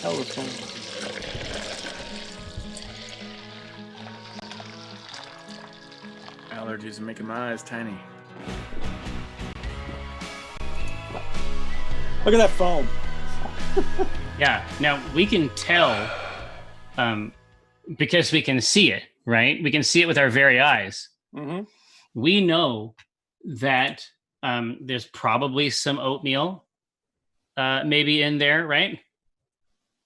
telephone. Allergies are making my eyes tiny. Look at that foam. Yeah. Now we can tell, because we can see it, right? We can see it with our very eyes. Mm-hmm. We know that there's probably some oatmeal, maybe in there, right?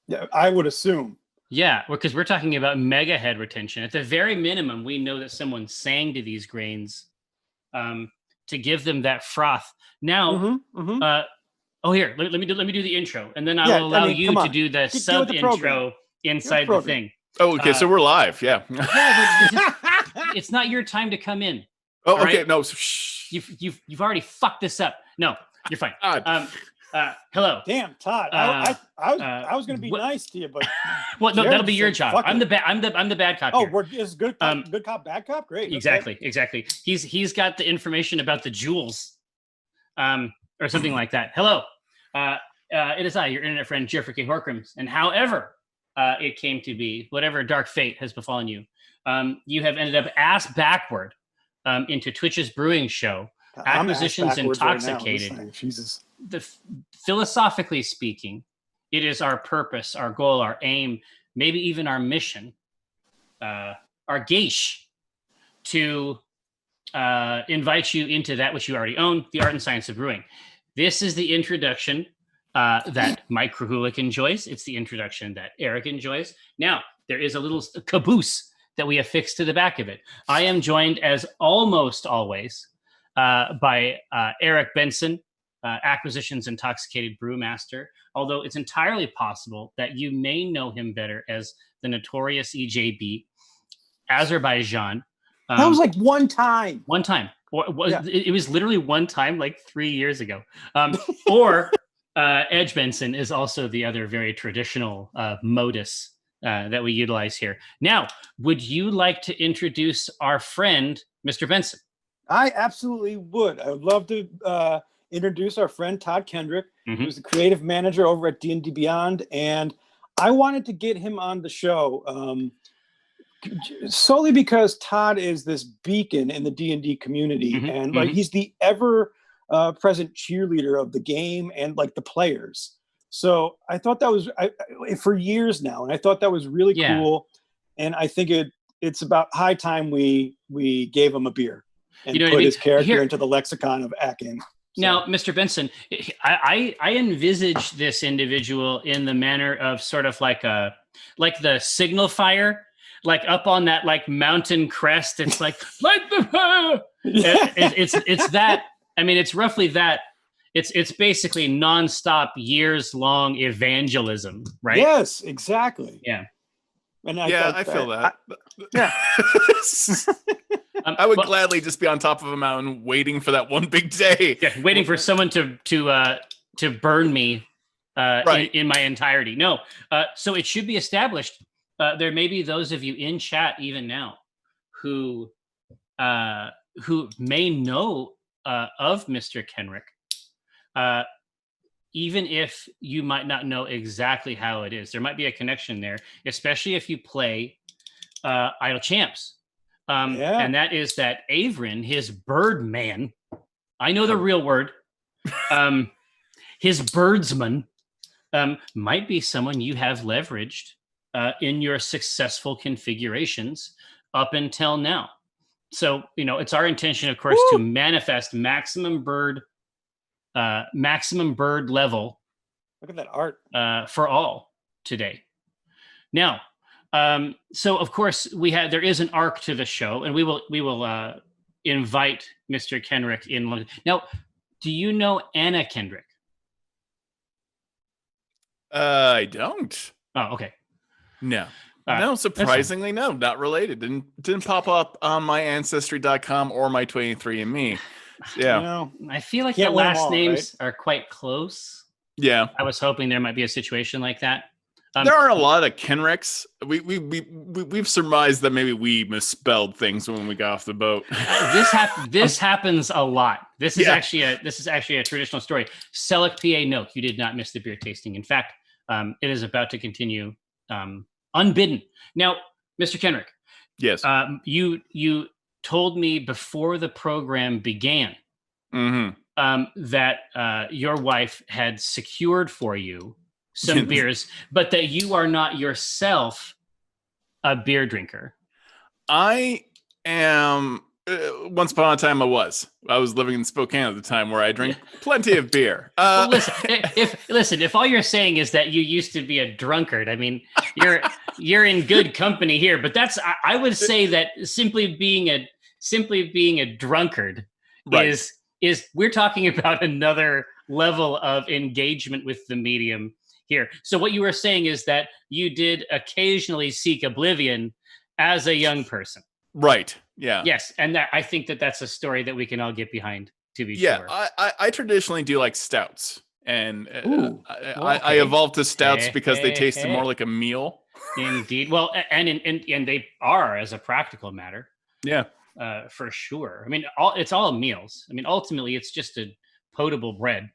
Yeah, I would assume. Yeah, because we're talking about mega head retention. At the very minimum, we know that someone sang to these grains to give them that froth. Now, here, let me do the intro, and then I will allow you to do the sub intro inside the thing. Oh, okay, so we're live. Yeah. It's not your time to come in. Oh, okay. Right? No. You've already fucked this up. No, you're fine. Hello. Damn, Todd. I was going to be nice to you, but well, no, that'll be your job. I'm the bad cop. Oh, it's good cop, good cop, bad cop. Great. Exactly. He's got the information about the jewels, or something like that. Hello. It is I, your internet friend, Jeffrey K. Horkins, and however it came to be, whatever dark fate has befallen you, you have ended up ass backward into Twitch's brewing show, Acquisitions Intoxicated. Right. Jesus. Philosophically speaking, it is our purpose, our goal, our aim, maybe even our mission, our geish, to invite you into that which you already own, the art and science of brewing. This is the introduction that Mike Krahulik enjoys. It's the introduction that Eric enjoys. Now, there is a little caboose that we affix to the back of it. I am joined, as almost always, by Eric Benson, Acquisitions Intoxicated Brewmaster, although it's entirely possible that you may know him better as the notorious EJB, Azerbaijan. That was like one time. It was literally one time, like 3 years ago. Or Edge Benson is also the other very traditional modus that we utilize here. Now, would you like to introduce our friend, Mr. Benson? I absolutely would. I would love to introduce our friend Todd Kendrick, who's the creative manager over at D&D Beyond, and I wanted to get him on the show solely because Todd is this beacon in the D&D community, and like he's the ever present cheerleader of the game and like the players. So I thought that was for years now, and I thought that was really cool. And I think it's about high time we gave him a beer and put his character into the lexicon of Akin. So. Now, Mr. Benson, I envisage this individual in the manner of sort of like the signal fire, like up on that like mountain crest. It's like light the fire. It's that. I mean, it's roughly that. It's basically nonstop, years long evangelism, right? Yes, exactly. Yeah. And I feel that. Yeah. I would gladly just be on top of a mountain waiting for that one big day. Yeah, waiting for someone to burn me in my entirety. No. So it should be established. There may be those of you in chat even now who may know of Mr. Kenrick, even if you might not know exactly how it is. There might be a connection there, especially if you play Idle Champs. And that is that Averin, his Birdman, I know the real word, his Birdsman, might be someone you have leveraged in your successful configurations up until now. So, it's our intention, of course, to manifest maximum bird level. Look at that art for all today. Now, so of course there is an arc to the show, and we will invite Mr. Kenrick in. Now, do you know Anna Kendrick? I don't. Oh, okay. No. No, surprisingly, no, not related. Didn't pop up on my Ancestry.com or my 23andMe. Yeah. I feel like the last names are quite close. Yeah. I was hoping there might be a situation like that. There are a lot of Kenricks. We've surmised that maybe we misspelled things when we got off the boat. This happens a lot. This is actually a traditional story. Selleck PA, no, you did not miss the beer tasting. In fact, it is about to continue unbidden. Now, Mr. Kenrick. Yes. You told me before the program began that your wife had secured for you some beers, but that you are not yourself a beer drinker. I am. Once upon a time, I was living in Spokane at the time, where I drink plenty of beer. Well, listen, if all you're saying is that you used to be a drunkard, I mean, you're in good company here. But I would say that simply being a drunkard is we're talking about another level of engagement with the medium here. So what you were saying is that you did occasionally seek oblivion as a young person. Right. Yeah. Yes. And I think that's a story that we can all get behind, to be sure. I traditionally do like stouts, and I evolved to stouts because they tasted more like a meal. Indeed. Well, and they are, as a practical matter. Yeah. For sure. I mean, it's all meals. I mean, ultimately, it's just a potable bread.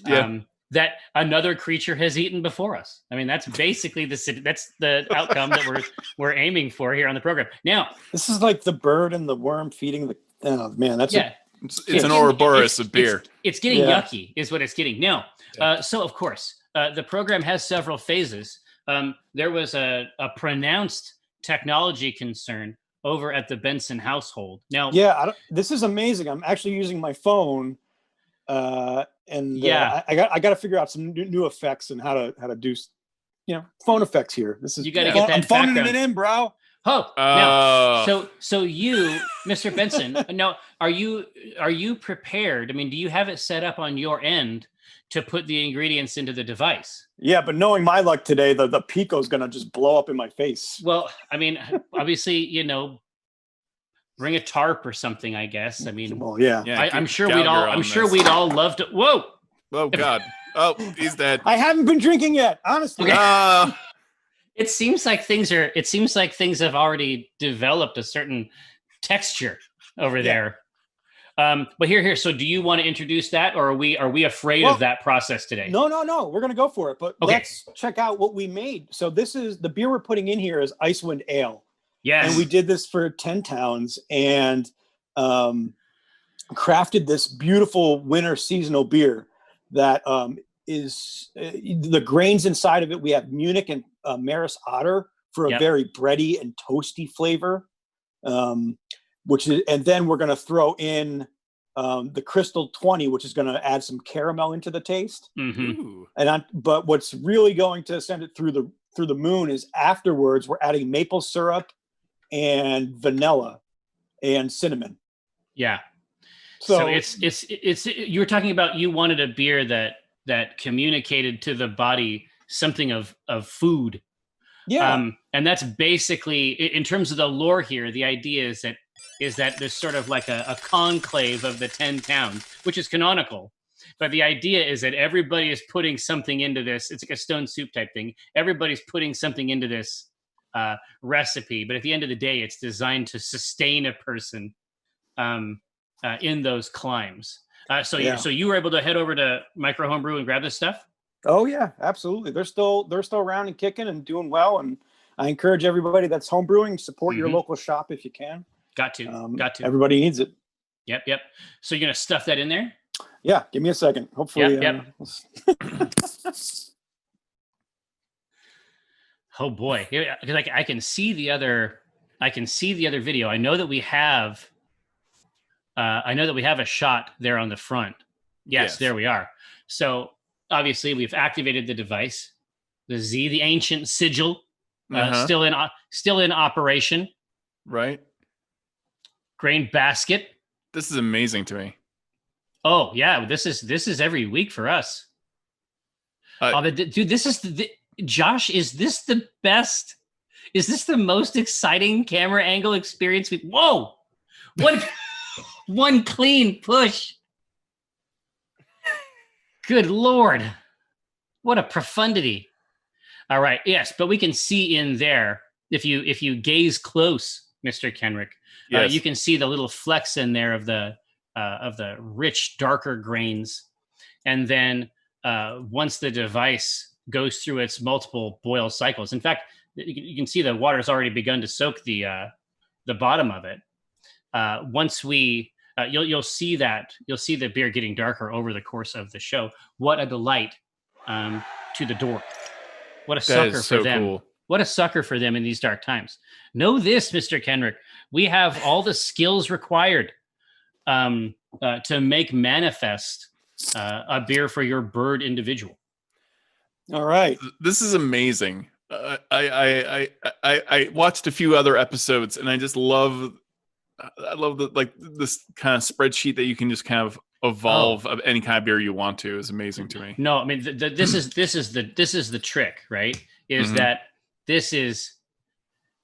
Yeah. That another creature has eaten before us. I mean, that's basically that's the outcome that we're aiming for here on the program. Now, this is like the bird and the worm feeding the. Oh man, that's it's an Ouroboros of beer. It's getting yucky, is what it's getting. Now, so of course, the program has several phases. There was a pronounced technology concern over at the Benson household. Now, this is amazing. I'm actually using my phone. I got to figure out some new effects and how to do, phone effects here. This is you got to get that. I'm phoning it in, bro. Now, so you, Mr. Benson, now are you prepared? I mean, do you have it set up on your end to put the ingredients into the device? Yeah, but knowing my luck today, the Pico's gonna just blow up in my face. Well, I mean, obviously, bring a tarp or something, I guess. I mean, I'm sure we'd all love to. Whoa! Oh God! Oh, he's dead. I haven't been drinking yet, honestly. Okay. It seems like things have already developed a certain texture over there. But here. So, do you want to introduce that, or are we afraid of that process today? No. We're gonna go for it. But let's check out what we made. So, this is the beer we're putting in here is Icewind Ale. Yes. And we did this for 10 towns and crafted this beautiful winter seasonal beer that is the grains inside of it. We have Munich and Maris Otter for a very bready and toasty flavor, and then we're going to throw in the Crystal 20, which is going to add some caramel into the taste. Mm-hmm. But what's really going to send it through the moon is afterwards we're adding maple syrup and vanilla and cinnamon. Yeah. So it's you were talking about, you wanted a beer that communicated to the body something of food. Yeah. And that's basically, in terms of the lore here, the idea is that there's sort of like a conclave of the 10 towns, which is canonical. But the idea is that everybody is putting something into this. It's like a stone soup type thing. Everybody's putting something into this recipe, but at the end of the day, it's designed to sustain a person in those climbs. So you were able to head over to Micro Homebrew and grab this stuff? Oh yeah, absolutely. They're still around and kicking and doing well. And I encourage everybody that's homebrewing, support your local shop if you can. Got to. Everybody needs it. Yep. So you're gonna stuff that in there? Yeah. Give me a second. Hopefully. Yep. Oh boy, because I can see the other video. I know that we have a shot there on the front. Yes. There we are. So obviously we've activated the device, the ancient sigil, still in operation. Right. Grain basket. This is amazing to me. Oh yeah, this is every week for us. Dude, this is Josh, is this the best? Is this the most exciting camera angle experience? Whoa! One clean push. Good Lord. What a profundity. All right. Yes, but we can see in there, if you gaze close, Mr. Kenrick, you can see the little flecks in there of the rich, darker grains. And then once the device goes through its multiple boil cycles. In fact, you can see the water's already begun to soak the bottom of it. Once we, you'll see the beer getting darker over the course of the show. What a delight to the dork. What a sucker for them. Cool. What a sucker for them in these dark times. Know this, Mr. Kenrick. We have all the skills required to make manifest a beer for your bird individual. All right. This is amazing. I watched a few other episodes, and I just love this kind of spreadsheet that you can just kind of evolve of any kind of beer you want to is amazing to me. No, I mean this is the trick, right? Is that this is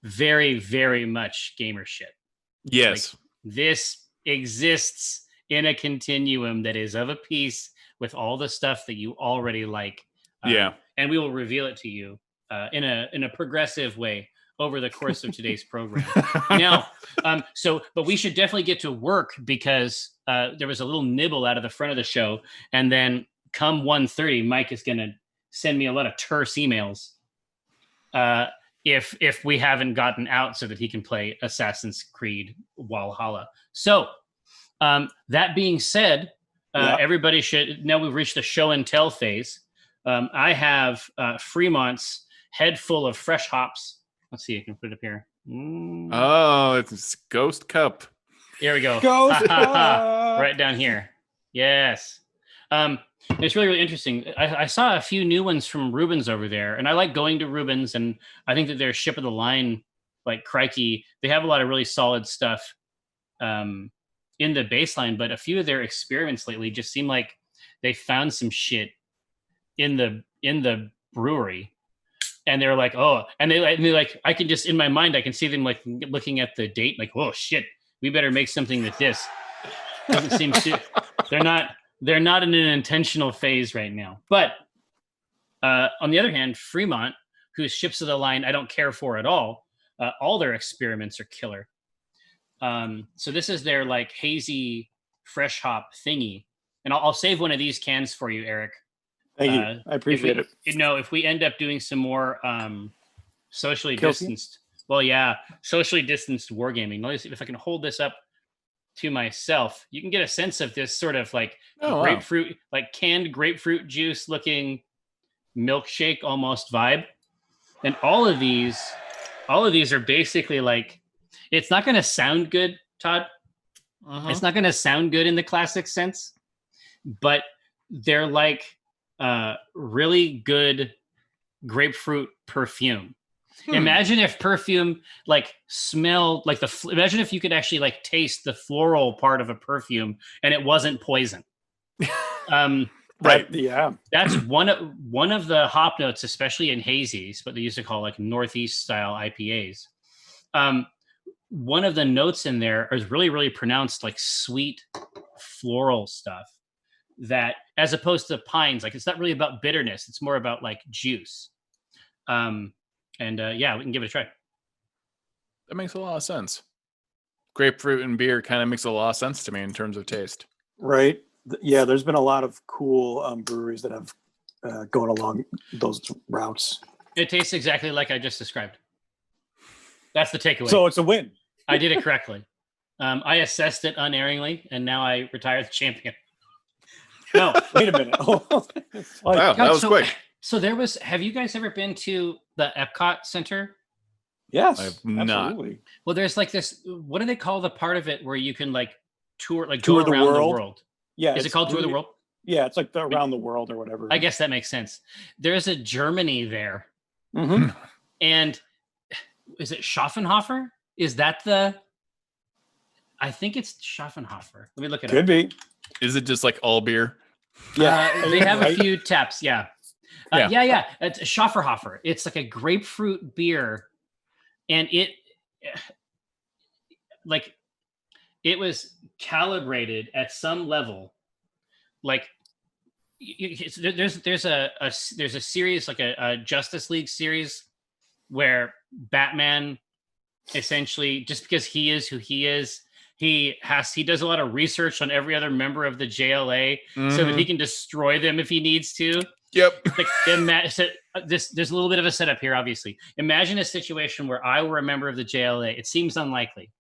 very, very much gamer shit. Yes. Like, this exists in a continuum that is of a piece with all the stuff that you already like. And we will reveal it to you in a progressive way over the course of today's program. Now, but we should definitely get to work because there was a little nibble out of the front of the show, and then come 1:30, Mike is going to send me a lot of terse emails if we haven't gotten out so that he can play Assassin's Creed Valhalla. So that being said, everybody should know we've reached the show and tell phase. I have Fremont's head full of fresh hops. Let's see, I can put it up here. Oh, it's Ghost Cup. Here we go. Ghost Cup. Right down here. Yes. It's really, really interesting. I saw a few new ones from Rubens over there, and I like going to Rubens, and I think that their ship of the line, like crikey, they have a lot of really solid stuff in the baseline, but a few of their experiments lately just seem like they found some shit in the brewery. And they're like, and they like, I can just, in my mind, I can see them like looking at the date, like, oh shit, we better make something with this. Doesn't seem to, they're not in an intentional phase right now. But on the other hand, Fremont, whose ships of the line I don't care for at all their experiments are killer. So this is their like hazy fresh hop thingy. And I'll save one of these cans for you, Eric. Thank you. I appreciate it. If we end up doing some more socially distanced, socially distanced wargaming. Let me see if I can hold this up to myself. You can get a sense of this sort of like grapefruit, like canned grapefruit juice looking milkshake almost vibe. And all of these are basically like, it's not going to sound good, Todd. It's not going to sound good in the classic sense, but they're like really good grapefruit perfume. Imagine if perfume like smelled like imagine if you could actually like taste the floral part of a perfume and it wasn't poison. Right. Yeah. That's one of the hop notes, especially in hazies, what they used to call like Northeast style IPAs. One of the notes in there is really, really pronounced like sweet floral stuff that, as opposed to pines, like it's not really about bitterness. It's more about like juice. We can give it a try. That makes a lot of sense. Grapefruit and beer kind of makes a lot of sense to me in terms of taste. Right. Yeah, there's been a lot of cool breweries that have gone along those routes. It tastes exactly like I just described. That's the takeaway. So it's a win. I did it correctly. I assessed it unerringly, and now I retire the champion. No, wait a minute. Wow, that was quick. So there was. Have you guys ever been to the Epcot Center? Yes, I've absolutely. not. Well, there's like this. What do they call the part of it where you can like tour, like Tour go around the world? Yeah, is it called Tour the World? Yeah, it's like the around the world or whatever. I guess that makes sense. There's a Germany there, and is it Schaffenhofer? Is that the? I think it's Schaffenhofer. Let me look it up. Could be. Is it just like all beer? Yeah, they have a few taps. Yeah. It's Schafferhofer. It's like a grapefruit beer, and it was calibrated at some level. Like there's a series, like a Justice League series, where Batman essentially, just because he is who he is, He does a lot of research on every other member of the JLA so that he can destroy them if he needs to. Yep. There's a little bit of a setup here, obviously. Imagine a situation where I were a member of the JLA. It seems unlikely,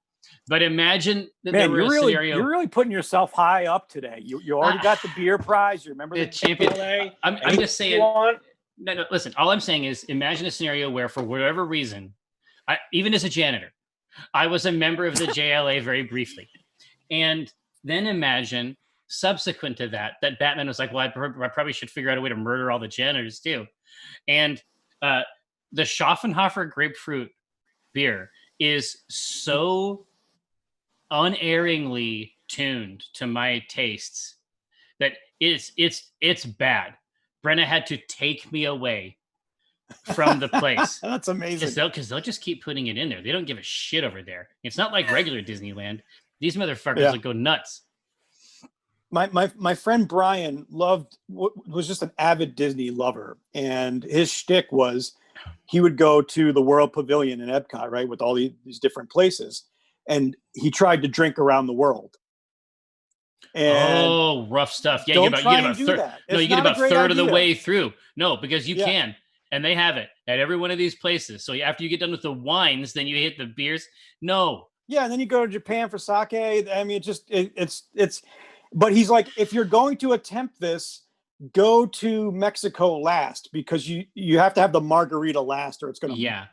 but imagine that there were a scenario. You're really putting yourself high up today. You already got the beer prize. You remember the champion. JLA. I'm just saying. No, listen. All I'm saying is, imagine a scenario where, for whatever reason, even as a janitor, I was a member of the JLA very briefly. And then imagine, subsequent to that Batman was like, well, I probably should figure out a way to murder all the janitors too. And the Schaffenhofer grapefruit beer is so unerringly tuned to my tastes that it's bad. Brenna had to take me away from the place. That's amazing. Because they'll just keep putting it in there. They don't give a shit over there. It's not like regular Disneyland. These motherfuckers will go nuts. My friend Brian was just an avid Disney lover, and his shtick was he would go to the World Pavilion in Epcot, right, with all these different places, and he tried to drink around the world. And rough stuff. Yeah, you get about a third of the way through. No, because you can. And they have it at every one of these places. So after you get done with the wines, then you hit the beers. No. Yeah, and then you go to Japan for sake. I mean, it's. But he's like, if you're going to attempt this, go to Mexico last, because you have to have the margarita last, or it's going to get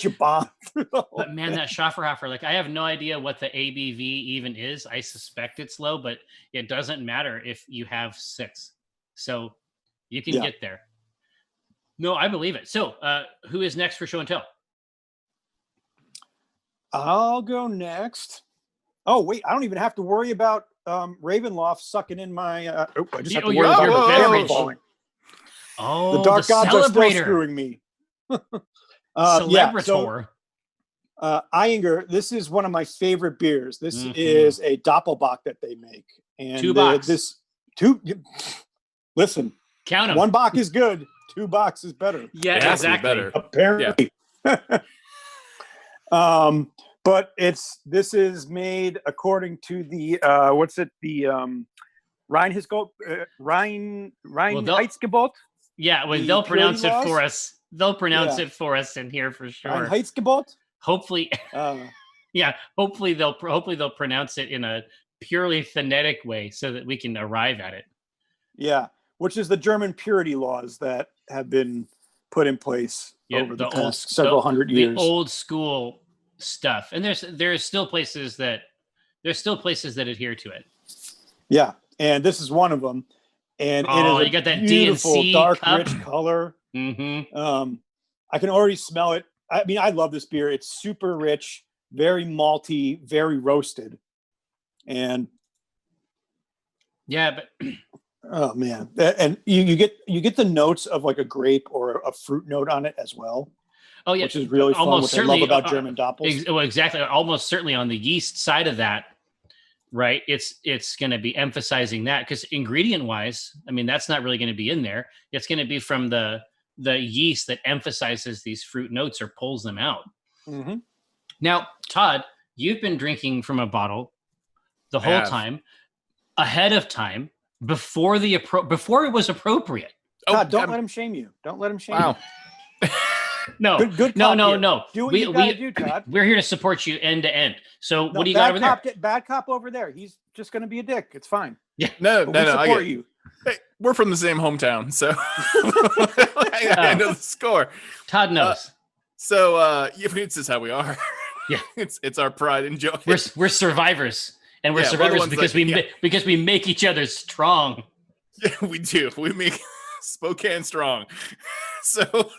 you bombed. But man, that Schaffenhofer, like, I have no idea what the ABV even is. I suspect it's low, but it doesn't matter if you have 6. So you can get there. No, I believe it. So, who is next for show and tell? I'll go next. Oh, wait, I don't even have to worry about Ravenloft sucking in my. I just have to worry about the camera falling. Oh, the dark gods are still screwing me. Celebrator. Eyinger, this is one of my favorite beers. This is a Doppelbock that they make, and 2 box. Listen, count them. 1 bock is good. 2 box is better. Yeah, exactly. Better. Apparently. But this is made according to the Reinheitsgebot. Yeah, well, they'll pronounce it for us. They'll pronounce it for us in here for sure. Reinheitsgebot. Hopefully, hopefully they'll pronounce it in a purely phonetic way so that we can arrive at it. Yeah, which is the German purity laws that have been put in place over the past several hundred years. The old school stuff, and there's still places that adhere to it. Yeah, and this is one of them. And it is you got that beautiful DNC dark, cup. rich color. Mm-hmm. I can already smell it. I mean, I love this beer. It's super rich, very malty, very roasted, and but oh man, and you get the notes of like a grape or a fruit note on it as well. Oh yeah, which is really fun. What I love about German Doppels. Well, exactly. Almost certainly on the yeast side of that, right? It's going to be emphasizing that, because ingredient wise, I mean, that's not really going to be in there. It's going to be from the yeast that emphasizes these fruit notes or pulls them out. Mm-hmm. Now, Todd, you've been drinking from a bottle the whole time, ahead of time, before it was appropriate. Todd, don't let him shame you. Don't let him shame you. No, good no. Do what you gotta do, Todd. We're here to support you end to end. So what do you got over there? Bad cop over there. He's just going to be a dick. It's fine. Yeah. No. I get you. Hey, we're from the same hometown, so I know the score. Todd knows. This is how we are. Yeah, it's our pride and joy. We're survivors, and we're survivors because we make each other strong. Yeah, we do. We make Spokane strong. So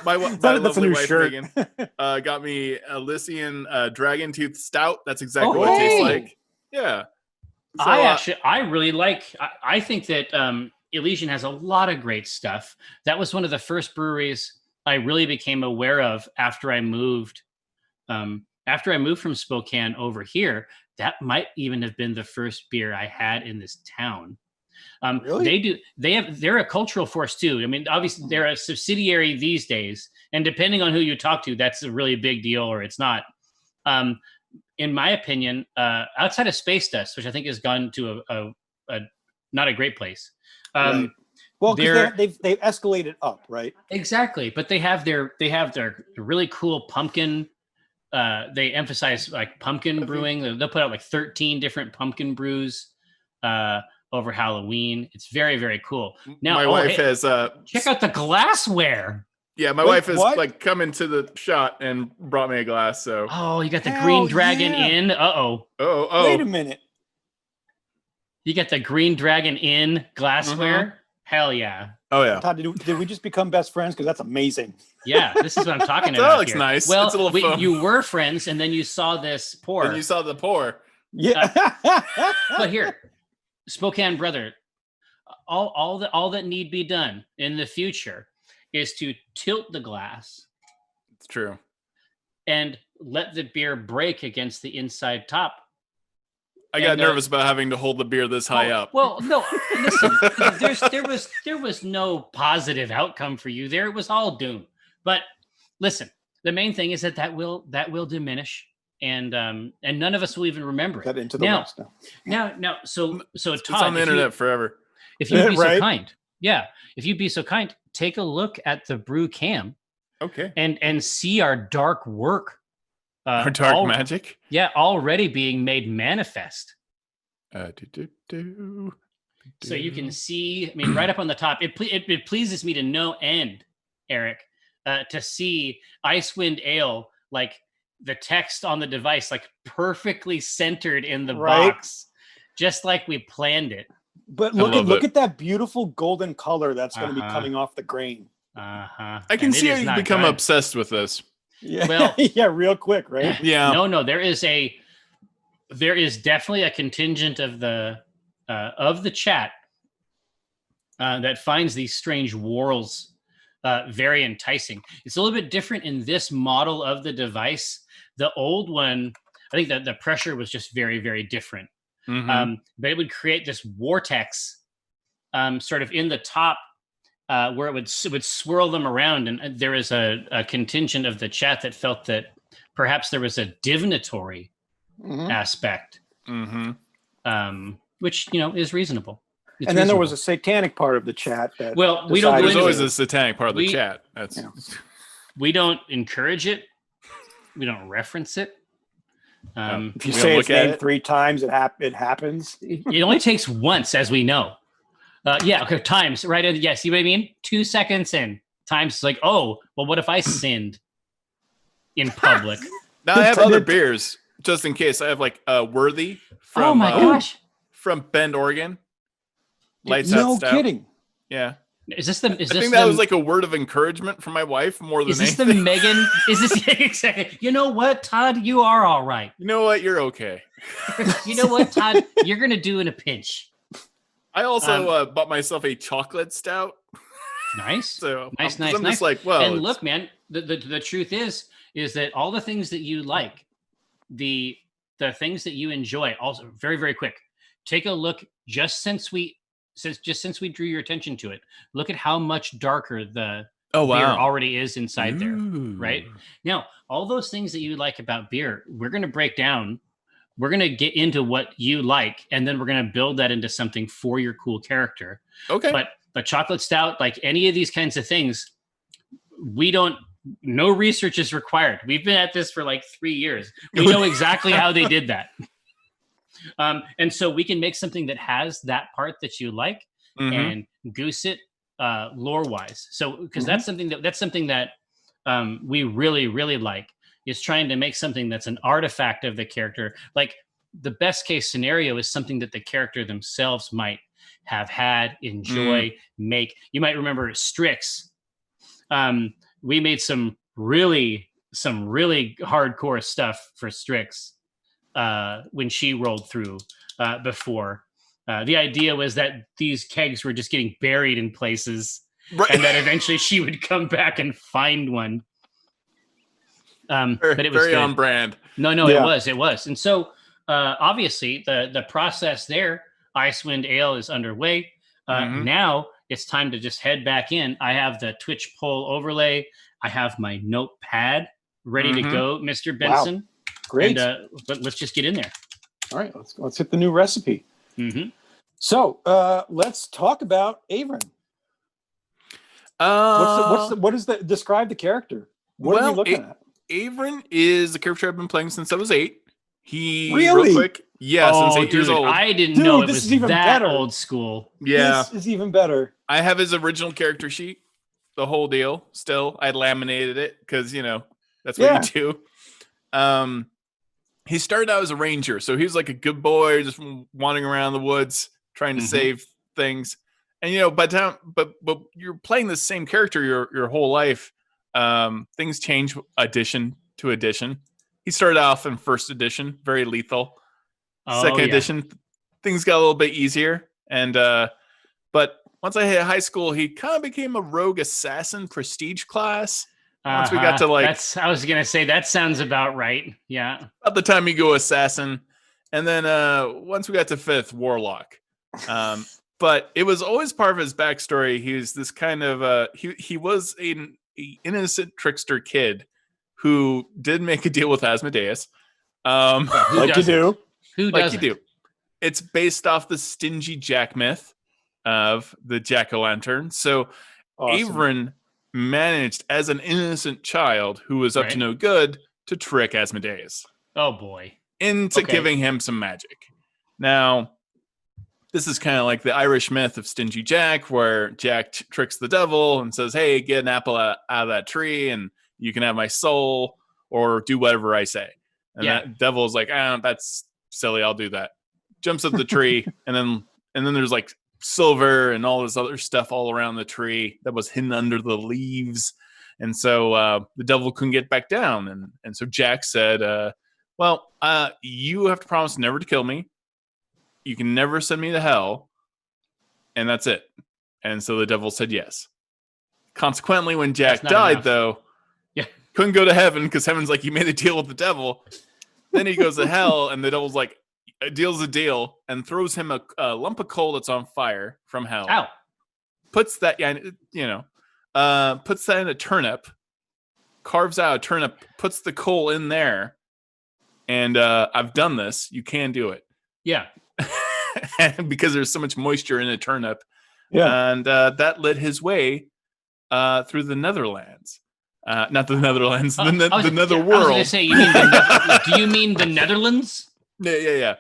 my lovely wife Megan got me Elysian Dragon Tooth Stout. That's exactly what it tastes like. Yeah. So, I really like. I think that Elysian has a lot of great stuff. That was one of the first breweries I really became aware of after I moved. After I moved from Spokane over here, that might even have been the first beer I had in this town. Really? They're a cultural force too. I mean, obviously they're a subsidiary these days, and depending on who you talk to, that's a really big deal or it's not. in my opinion, outside of Space Dust, which I think has gone to a not a great place. Right. Well, because they've escalated up, right? Exactly, but they have their really cool pumpkin. They emphasize like pumpkin brewing. They'll put out like 13 different pumpkin brews over Halloween. It's very, very cool. Now my wife has check out the glassware. Yeah, my wife has like come into the shot and brought me a glass. So you got the Green Dragon Inn. Oh. Wait a minute. You get the Green Dragon Inn glassware. Hell yeah. Oh yeah. Todd, did we just become best friends? Because that's amazing. Yeah, this is what I'm talking about. That looks here. nice. Well, it's a little fun. You were friends, and then you saw this pour. And you saw the pour. Yeah. But here, Spokane brother, all that need be done in the future is to tilt the glass. It's true. And let the beer break against the inside top. I got nervous about having to hold the beer this high up. Well, no, listen, there was no positive outcome for you there. It was all doom. But listen, the main thing is that will diminish, and none of us will even remember it. Got into the West now. Now, so Todd, it's on the internet forever. If you'd be so kind, if you'd be so kind, take a look at the brew cam. Okay. And see our dark work. Our dark magic? Yeah, already being made manifest. So you can see, I mean, right up on the top, it pleases me to no end, Eric, to see Icewind Ale, like the text on the device, like perfectly centered in the box, just like we planned it. But look at that beautiful golden color that's going to be coming off the grain. I can see how you become obsessed with this. Yeah. Well, yeah, real quick, right? Yeah. No, there is definitely a contingent of the chat that finds these strange whorls very enticing. It's a little bit different in this model of the device. The old one, I think that the pressure was just very, very different. Mm-hmm. But it would create this vortex sort of in the top where it would swirl them around. And there is a contingent of the chat that felt that perhaps there was a divinatory aspect, which, is reasonable. It's and then there was a satanic part of the chat. That we don't. There's always a satanic part of the chat. We don't encourage it. We don't reference it. If you say its name 3 times, it happens. It only takes once, as we know. Okay, times, right? Yeah, see what I mean? 2 seconds in. Times like, oh, well, what if I sinned in public? Now I have other beers, just in case. I have like Worthy from, oh my gosh, from Bend, Oregon. Lights no Stout. Kidding. Yeah. I think that was like a word of encouragement from my wife more than anything. Is this the Megan? Is this exactly? You know what, Todd? You are all right. You know what? You're okay. You know what, Todd? You're gonna do in a pinch. I also bought myself a chocolate stout. Nice. So nice. I'm just like, well. And look, man, the truth is that all the things that you like, the things that you enjoy, also very, very quick. Take a look. Since we drew your attention to it, look at how much darker the beer already is inside there. Right now, all those things that you like about beer, we're going to break down. We're going to get into what you like, and then we're going to build that into something for your cool character. Okay. But chocolate stout, like any of these kinds of things, no research is required. We've been at this for like 3 years. We know exactly how they did that. And so we can make something that has that part that you like and goose it lore wise. So, because that's something that we really, really like, is trying to make something that's an artifact of the character. Like the best case scenario is something that the character themselves might have had, enjoy, make. You might remember Strix. We made some really hardcore stuff for Strix when she rolled through before. The idea was that these kegs were just getting buried in places, and that eventually she would come back and find one. But it was very good. on brand. No, it was. And so obviously the process there, Icewind Ale, is underway. Now it's time to just head back in. I have the Twitch poll overlay. I have my notepad ready to go, Mr. Benson. Wow. Great. But let's just get in there. All right, let's hit the new recipe. Mm-hmm. So let's talk about Avon. Describe the character? What are we looking at? Avon is the character I've been playing since I was 8. Really? Real quick, since 8 years old. I didn't know it was even that better. Old school. Yeah, this is even better. I have his original character sheet, the whole deal. Still, I laminated it because that's what you do. He started out as a ranger, so he was like a good boy, just wandering around the woods trying to save things. And but you're playing the same character your whole life. Things change edition to edition. He started off in first edition, very lethal. Second edition, things got a little bit easier. And but once I hit high school, he kind of became a rogue assassin prestige class. Once we got to I was gonna say that sounds about right. Yeah. About the time you go assassin. And then once we got to 5th, warlock. But it was always part of his backstory. He was this kind of he was an innocent trickster kid who did make a deal with Asmodeus. Like you do. Who doesn't? You do. It's based off the stingy Jack myth of the jack-o'-lantern. So awesome. Avon managed as an innocent child who was up to no good to trick Asmodeus. Oh boy. Into giving him some magic. Now, this is kind of like the Irish myth of Stingy Jack, where Jack tricks the devil and says, hey, get an apple out of that tree and you can have my soul or do whatever I say. And that devil is like, that's silly. I'll do that. Jumps up the tree and then there's like silver and all this other stuff all around the tree that was hidden under the leaves. And so the devil couldn't get back down. And so Jack said, you have to promise never to kill me. You can never send me to hell. And that's it. And so the devil said yes. Consequently, when Jack died, though, couldn't go to heaven because heaven's like, you made a deal with the devil. Then he goes to hell, and the devil's like, a deal's a deal, and throws him a lump of coal that's on fire from hell. Ow. Puts that, puts that in a turnip, carves out a turnip, puts the coal in there, and I've done this. You can do it. Yeah. Because there's so much moisture in a turnip. Yeah. And that led his way through the Netherlands. Not the Netherlands, the Netherworld. I was going to say, do you mean the Netherlands? Yeah.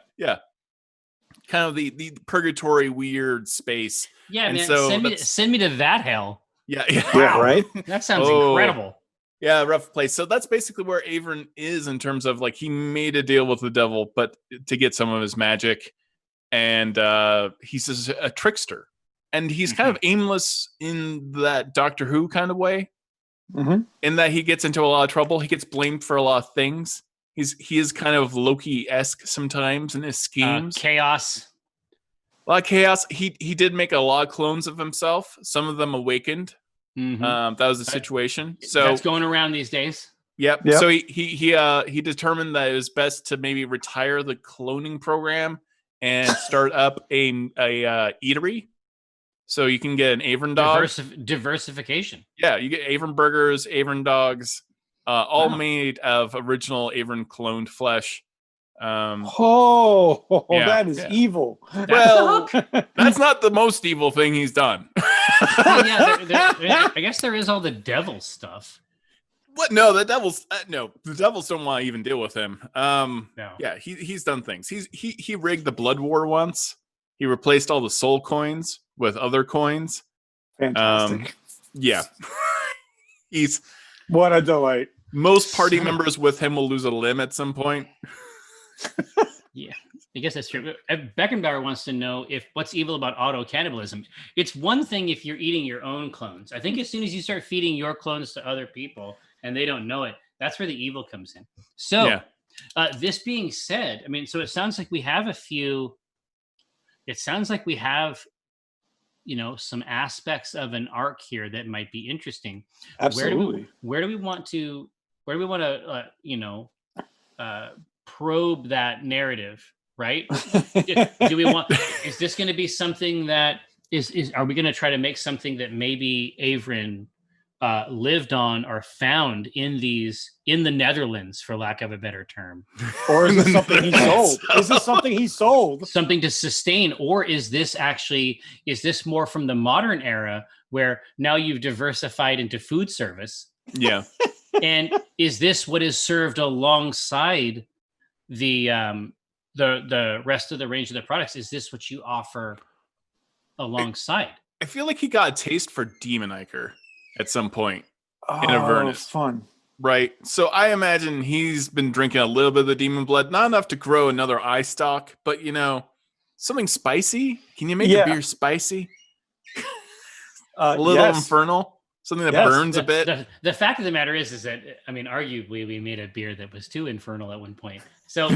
Kind of the purgatory weird space. Yeah, and man. So send me to that hell. Yeah, right? That sounds incredible. Yeah, rough place. So that's basically where Avon is in terms of like he made a deal with the devil, but to get some of his magic. And he's just a trickster. And he's kind of aimless in that Doctor Who kind of way. Mm-hmm. In that he gets into a lot of trouble. He gets blamed for a lot of things. He is kind of Loki-esque sometimes in his schemes. Chaos. A lot of chaos. He did make a lot of clones of himself. Some of them awakened. Mm-hmm. That was the situation. So that's going around these days. Yep. So he determined that it was best to maybe retire the cloning program and start up a eatery. So you can get an Avon dog. Diversification. Yeah, you get Avon burgers, Avon dogs, all made of original Avon cloned flesh. That is evil. Well, that's not the most evil thing he's done. I guess there is all the devil stuff. What? No, the devils don't want to even deal with him. No. Yeah, he's done things. He rigged the blood war once. He replaced all the soul coins with other coins. Fantastic. Yeah. He's what a delight. Most party members with him will lose a limb at some point. Yeah, I guess that's true. Beckenbauer wants to know if what's evil about auto cannibalism. It's one thing if you're eating your own clones. I think as soon as you start feeding your clones to other people and they don't know it, that's where the evil comes in. So this being said, I mean, so it sounds like we have some aspects of an arc here that might be interesting. Absolutely. Where do we want to probe that narrative, right? Do we want, is this going to be something that are we going to try to make something that maybe Avon lived on or found in the Netherlands, for lack of a better term? Or is this something he sold? Is this something he sold? Something to sustain, or is this more from the modern era where now you've diversified into food service? Yeah. And is this what is served alongside the rest of the range of the products? Is this what you offer alongside? I feel like he got a taste for Demon Iker at some point in Avernus. Fun. Right. So I imagine he's been drinking a little bit of the demon blood, not enough to grow another eye stalk, but something spicy. Can you make a beer spicy? A little infernal, something that burns a bit. The fact of the matter is that, I mean, arguably we made a beer that was too infernal at one point. So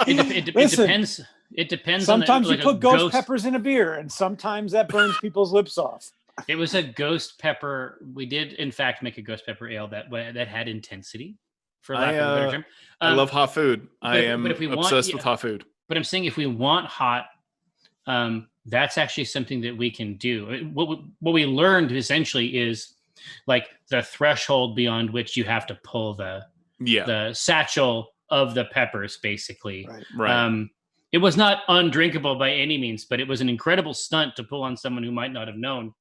it depends. It depends. Sometimes you put ghost peppers in a beer, and sometimes that burns people's lips off. It was a ghost pepper. We did, in fact, make a ghost pepper ale that had intensity, for lack of a better term. I love hot food. I am obsessed with hot food. But I'm saying if we want hot, that's actually something that we can do. What we learned essentially is like the threshold beyond which you have to pull the satchel of the peppers, basically. Right. It was not undrinkable by any means, but it was an incredible stunt to pull on someone who might not have known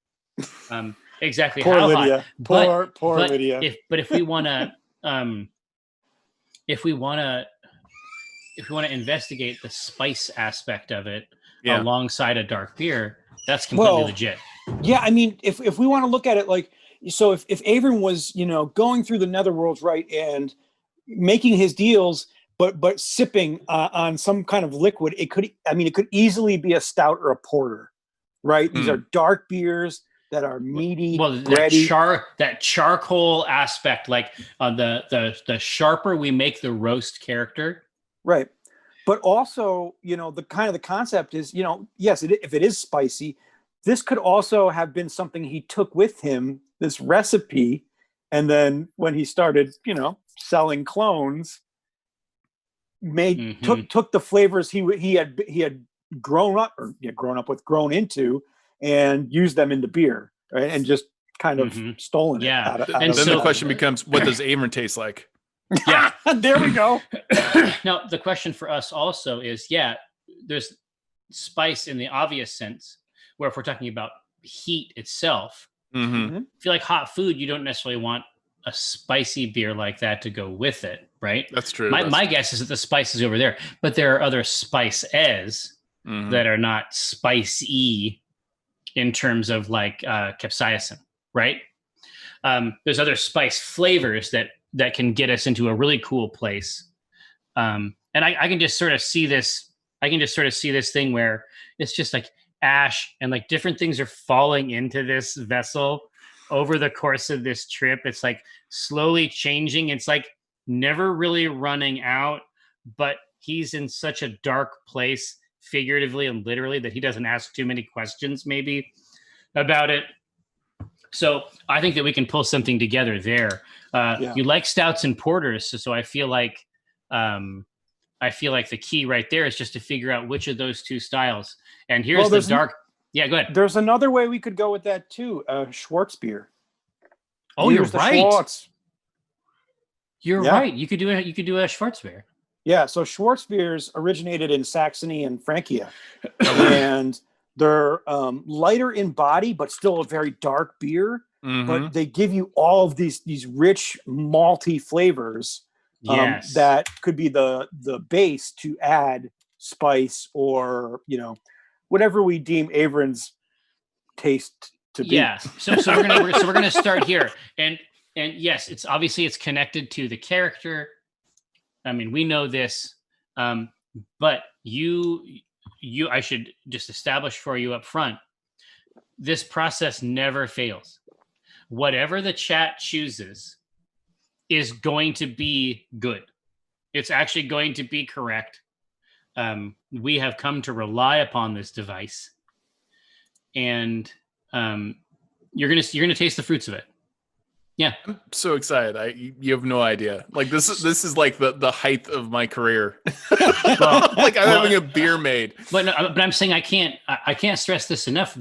exactly poor how Lydia. hot. Poor Lydia. If we want to investigate the spice aspect of it alongside a dark beer, that's completely legit. Yeah, I mean, if we want to look at it like, so if Avram was going through the netherworlds, right, and making his deals, but sipping on some kind of liquid, it could easily be a stout or a porter, right? These are dark beers that are meaty. Well, that charcoal aspect, like the sharper we make the roast character, right? But also, the concept is, yes, if it is spicy, this could also have been something he took with him, this recipe, and then when he started, selling clones, took the flavors he had grown up into, and used them into beer, right? And just kind of stolen it. And then the question becomes, what does Avon taste like? Yeah, there we go. Now, the question for us also is, there's spice in the obvious sense, where if we're talking about heat itself, if you like hot food, you don't necessarily want a spicy beer like that to go with it, right? That's true. My guess is that the spice is over there, but there are other spices that are not spicy in terms of like capsaicin, right? There's other spice flavors that can get us into a really cool place. And I can just sort of see this. I can just sort of see this thing where it's just like ash and like different things are falling into this vessel over the course of this trip. It's like slowly changing. It's like never really running out, but he's in such a dark place, figuratively and literally, that he doesn't ask too many questions maybe about it. So I think that we can pull something together there. You like stouts and porters, so I feel like the key right there is just to figure out which of those two styles. And here's the dark. Yeah, go ahead. There's another way we could go with that too. Schwartz beer. Oh, you're right. Schwartz. You're right. You could do a Schwartz beer. Yeah. So Schwartz beers originated in Saxony and Francia, and they're lighter in body, but still a very dark beer. But they give you all of these rich malty flavors that could be the base to add spice or whatever we deem Avron's taste to be. Yeah. So we're gonna start here, and yes, it's obviously connected to the character. I mean, we know this, but I should just establish for you up front, this process never fails. Whatever the chat chooses is going to be good. It's actually going to be correct. We have come to rely upon this device, and you're gonna taste the fruits of it. Yeah, I'm so excited. You have no idea. Like this is like the height of my career. I'm having a beer made. But I'm saying I can't stress this enough.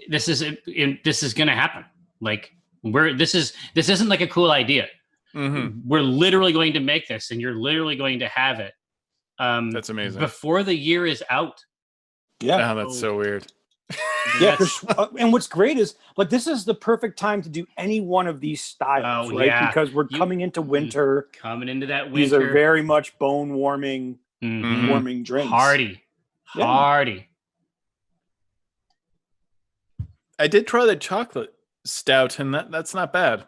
this is going to happen. Like this isn't like a cool idea. We're literally going to make this, and you're literally going to have it. That's amazing. Before the year is out. Yeah. Oh, that's so weird. Yeah, and what's great is like this is the perfect time to do any one of these styles, right? Yeah. Because we're coming into winter. Coming into that winter. These are very much bone warming, warming drinks. Hardy. I did try the chocolate stout, and that's not bad.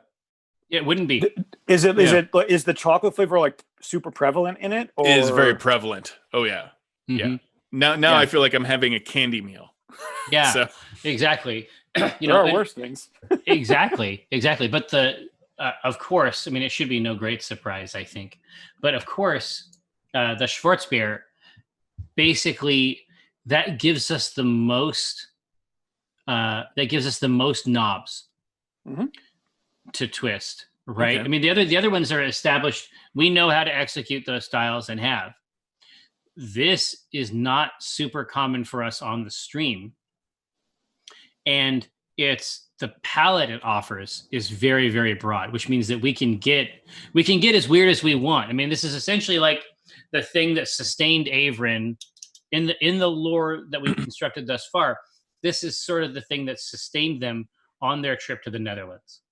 It wouldn't be. Is the chocolate flavor like super prevalent in it? Or? It is very prevalent. Oh yeah, yeah. Now I feel like I'm having a candy meal. Yeah, so. Exactly. There are worse things. exactly. But of course, I mean, it should be no great surprise, I think. But of course, the Schwarzbier, basically, that gives us the most. That gives us the most knobs to twist, right? Okay. I mean, the other ones are established. We know how to execute those styles and have. This is not super common for us on the stream. And the palette it offers is very, very broad, which means that we can get as weird as we want. I mean, this is essentially like the thing that sustained Averin in the lore that we've constructed thus far. This is sort of the thing that sustained them on their trip to the Netherlands.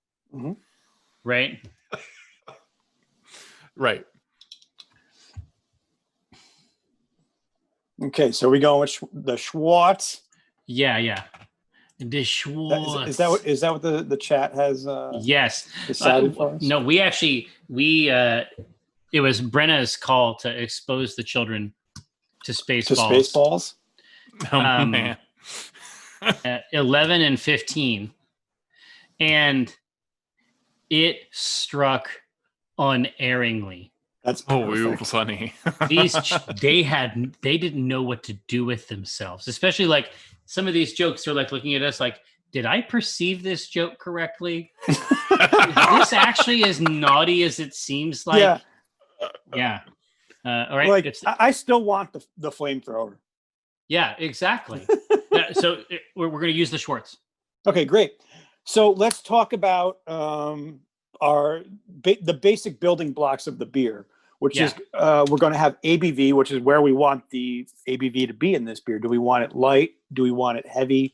Right? Right. Okay, so we go with the Schwartz. Yeah. The Schwartz. Is that what the chat has yes. decided for us? No, it was Brenna's call to expose the children to Spaceballs. Oh man. 11 and 15. And it struck unerringly. That's perfect. Funny. They didn't know what to do with themselves, especially like some of these jokes are like looking at us like, did I perceive this joke correctly? Is this actually as naughty as it seems like? Yeah. All right. Like, I still want the flamethrower. Yeah, exactly. So we're going to use the Schwartz. Okay, great. So let's talk about the basic building blocks of the beer, which is we're going to have ABV, which is where we want the ABV to be in this beer. Do we want it light? Do we want it heavy?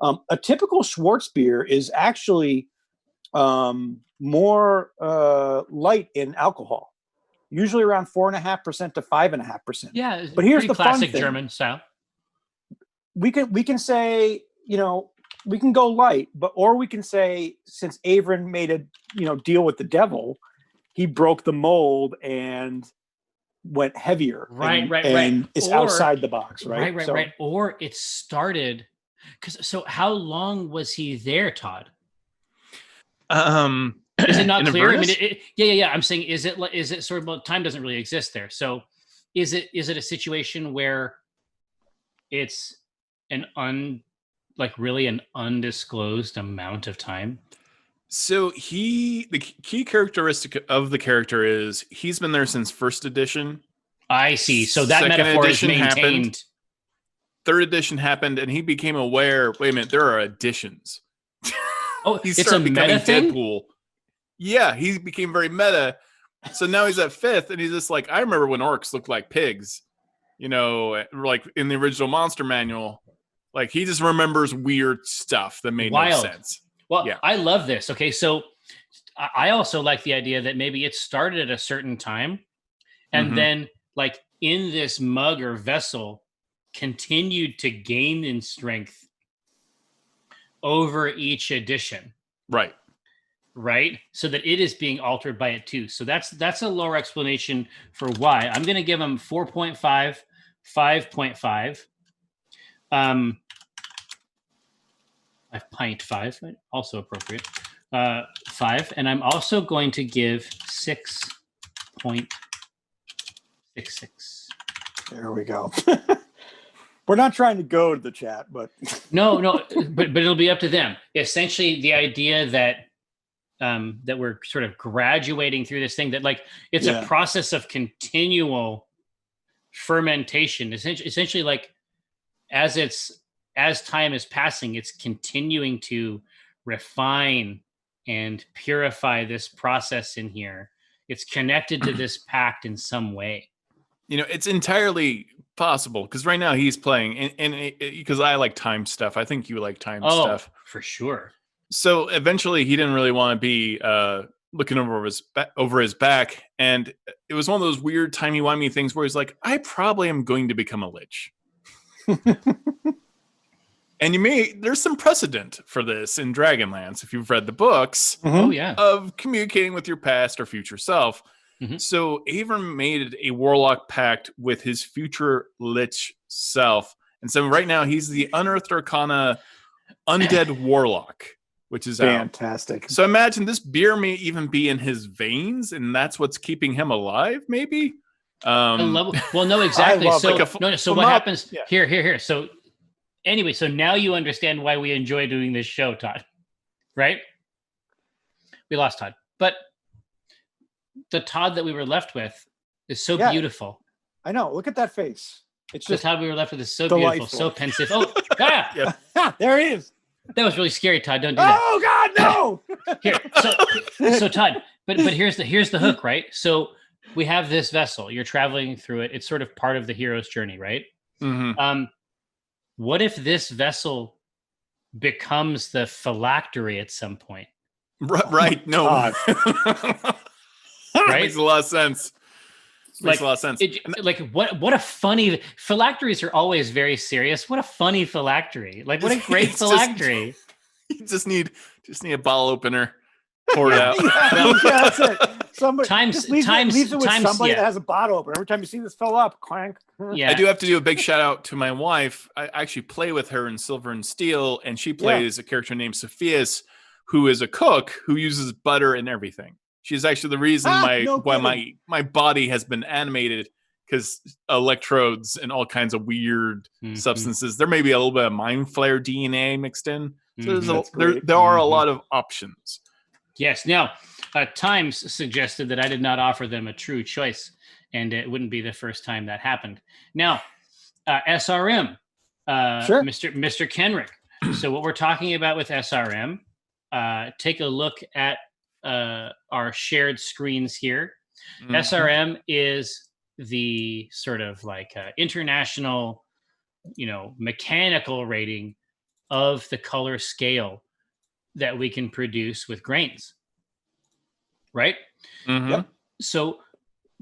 A typical Schwartz beer is actually more light in alcohol, usually around 4.5% to 5.5%. Yeah, but here's the classic fun thing. German style. We can say, we can go light, or we can say, since Averin made a deal with the devil, he broke the mold and went heavier. Right. And it's outside the box, right? Right. Or it started so how long was he there, Todd? Is it not clear? I mean, yeah. I'm saying, is it sort of, time doesn't really exist there. So is it a situation where it's really an undisclosed amount of time? So the key characteristic of the character is he's been there since first edition. I see. So that metaphor is maintained. Happened, third edition happened, and he became aware. Wait a minute, there are additions. Oh, he it's a meta thing? Deadpool. Yeah, he became very meta. So now he's at fifth, and he's just like, I remember when orcs looked like pigs. Like in the original Monster Manual. Like he just remembers weird stuff that made no sense. Well, yeah. I love this. Okay, so I also like the idea that maybe it started at a certain time, and then like in this mug or vessel continued to gain in strength over each edition. Right. So that it is being altered by it too. So that's a lower explanation for why. I'm going to give him 4.5, 5.5. 5.5, also appropriate. 5, and I'm also going to give 6.66. There we go. We're not trying to go to the chat, but no, but it'll be up to them. Essentially, the idea that that we're sort of graduating through this thing, that like it's a process of continual fermentation. Essentially, like as it's as time is passing, it's continuing to refine and purify this process in here. It's connected to this pact in some way. It's entirely possible because right now he's playing, and because I like time stuff. I think you like time stuff for sure. So eventually, he didn't really want to be looking over his back, and it was one of those weird timey-wimey things where he's like, "I probably am going to become a lich." And there's some precedent for this in Dragonlance if you've read the books. Oh yeah, of communicating with your past or future self. Mm-hmm. So Avram made a warlock pact with his future lich self. And so right now he's the Unearthed Arcana undead warlock, which is fantastic. Out. So imagine this beer may even be in his veins, and that's what's keeping him alive, maybe? No, exactly. So what happens here? So anyway, so now you understand why we enjoy doing this show, Todd. Right? We lost Todd. But the Todd that we were left with is so beautiful. I know. Look at that face. It's just the Todd we were left with is so delightful. Beautiful, so pensive. Oh, yeah. There he is. That was really scary, Todd. Don't do that. Oh God, no! Here, so Todd, but here's the hook, right? So we have this vessel. You're traveling through it. It's sort of part of the hero's journey, right? Mm-hmm. What if this vessel becomes the phylactery at some point? Right. No. Right? Makes a lot of sense. Makes a lot of sense. What a funny phylacteries are always very serious. What a funny phylactery! Like what a great phylactery. You just need a bottle opener. Pour it out. That's it. Somebody leaves it with somebody that has a bottle opener. Every time you see this fill up, clank. Yeah. I do have to do a big shout out to my wife. I actually play with her in Silver and Steel, and she plays a character named Sophias, who is a cook who uses butter and everything. She's actually the reason why my body has been animated, because electrodes and all kinds of weird substances. There may be a little bit of mind flare DNA mixed in. So there are a lot of options. Yes. Now, Times suggested that I did not offer them a true choice, and it wouldn't be the first time that happened. Now, SRM, sure. Mr. Kenrick. So what we're talking about with SRM, take a look at our shared screens here. Mm-hmm. SRM is the sort of like international, mechanical rating of the color scale that we can produce with grains. Right? Mm-hmm. Yep. So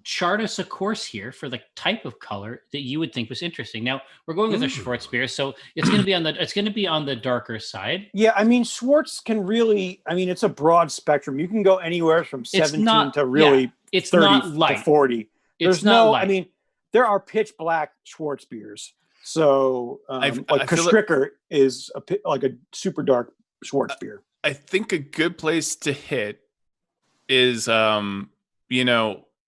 chart us a course here for the type of color that you would think was interesting. Now we're going with a Schwarzbier, so it's going to be on the darker side. Yeah, I mean Schwartz can really. I mean, it's a broad spectrum. You can go anywhere from 17 to really 30 to 40. There's no. I mean, there are pitch black Schwarzbiers. So Kastricker is like a super dark Schwarzbier. I think a good place to hit is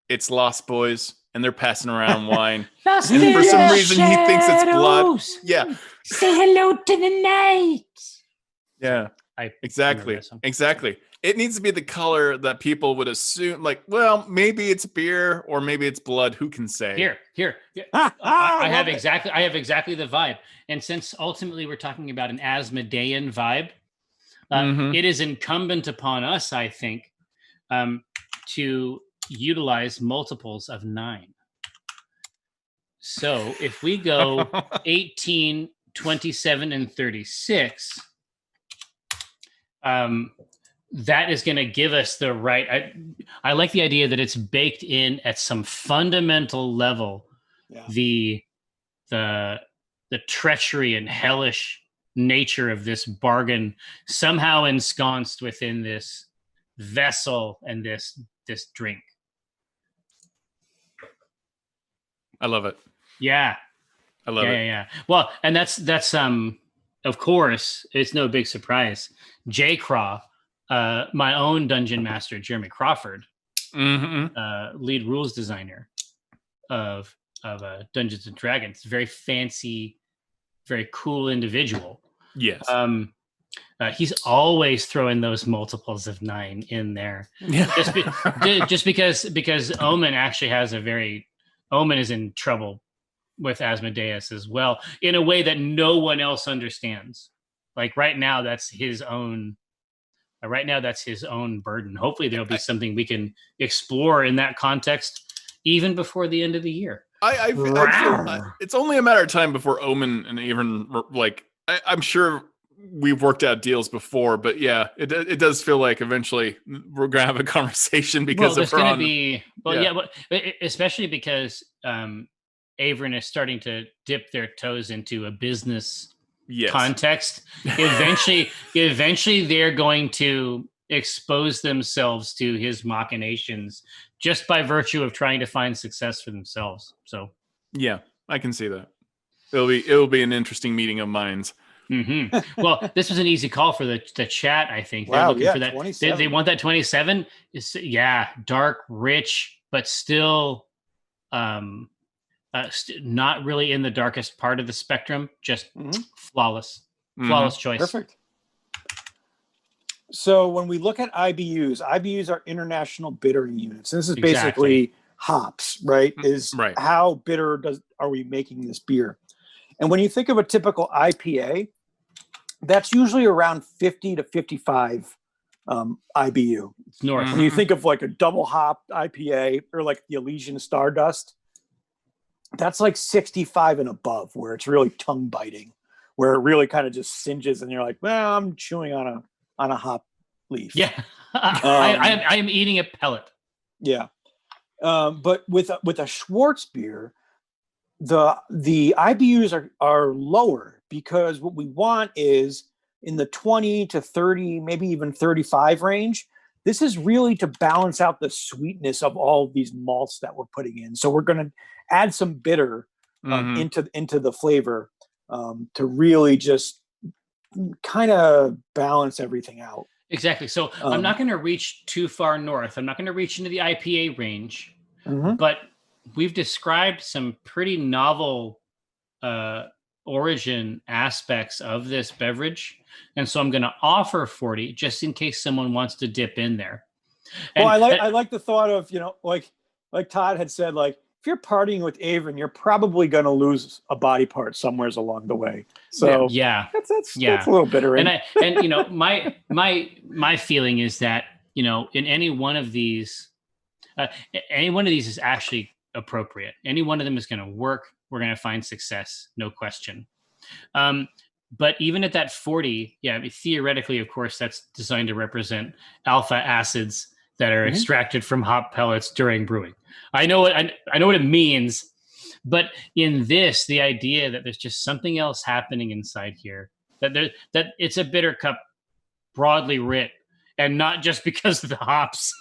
it's Lost Boys, and they're passing around wine. And for some reason, he thinks it's blood. Yeah. Say hello to the night. Yeah. Exactly. It needs to be the color that people would assume, like, well, maybe it's beer or maybe it's blood. Who can say? Here. I have exactly the vibe. And since ultimately we're talking about an Asmodean vibe, it is incumbent upon us, I think, to utilize multiples of 9. So if we go 18, 27, and 36, that is going to give us the right. I like the idea that it's baked in at some fundamental level. Yeah. The treachery and hellish nature of this bargain somehow ensconced within this vessel and this drink. I love it. Yeah. I love it. Yeah. Well, and that's of course, it's no big surprise. J. Craw, my own dungeon master, Jeremy Crawford, lead rules designer of Dungeons and Dragons, very fancy, very cool individual. Yes. He's always throwing those multiples of 9 in there. Yeah. just because Omin actually has Omin is in trouble Asmodeus as well, in a way that no one else understands. Like right now, that's his own. Right now, that's his own burden. Hopefully, there'll be something we can explore in that context, even before the end of the year. I feel it's only a matter of time before Omin and even like I'm sure we've worked out deals before, but yeah, it does feel like eventually we're gonna have a conversation because there's going to be especially because Averin is starting to dip their toes into a business context. Eventually, they're going to expose themselves to his machinations just by virtue of trying to find success for themselves. So yeah, I can see that. It'll be an interesting meeting of minds. Mm-hmm. Well, this was an easy call for the chat. I think they're looking for that. 27. They want that 27. Dark, rich, but still, not really in the darkest part of the spectrum. Just flawless choice. Perfect. So when we look at IBUs are international bittering units. This is basically hops, right? How bitter are we making this beer? And when you think of a typical IPA, that's usually around 50 to 55 IBU. It's north. When you think of like a double hop IPA or like the Elysian Stardust, that's like 65 and above, where it's really tongue biting, where it really kind of just singes and you're like, well, I'm chewing on a hop leaf. Yeah. I am eating a pellet. Yeah. But with a Schwartz beer, the IBUs are lower, because what we want is in the 20 to 30, maybe even 35 range. This is really to balance out the sweetness of all of these malts that we're putting in. So we're going to add some bitter into the flavor to really just kind of balance everything out. Exactly. So I'm not going to reach too far north. I'm not going to reach into the IPA range, but we've described some pretty novel origin aspects of this beverage. And so I'm going to offer 40 just in case someone wants to dip in there. And, well, I like the thought of, like Todd had said, like, if you're partying with Averin, you're probably going to lose a body part somewhere along the way. So that's a little bitter. And my feeling is that, in any one of these is actually appropriate. Any one of them is going to work. We're going to find success, no question. But even at that 40, theoretically, of course, that's designed to represent alpha acids that are extracted from hop pellets during brewing. I know what it means, but in this, the idea that there's just something else happening inside here, that it's a bitter cup broadly writ, and not just because of the hops.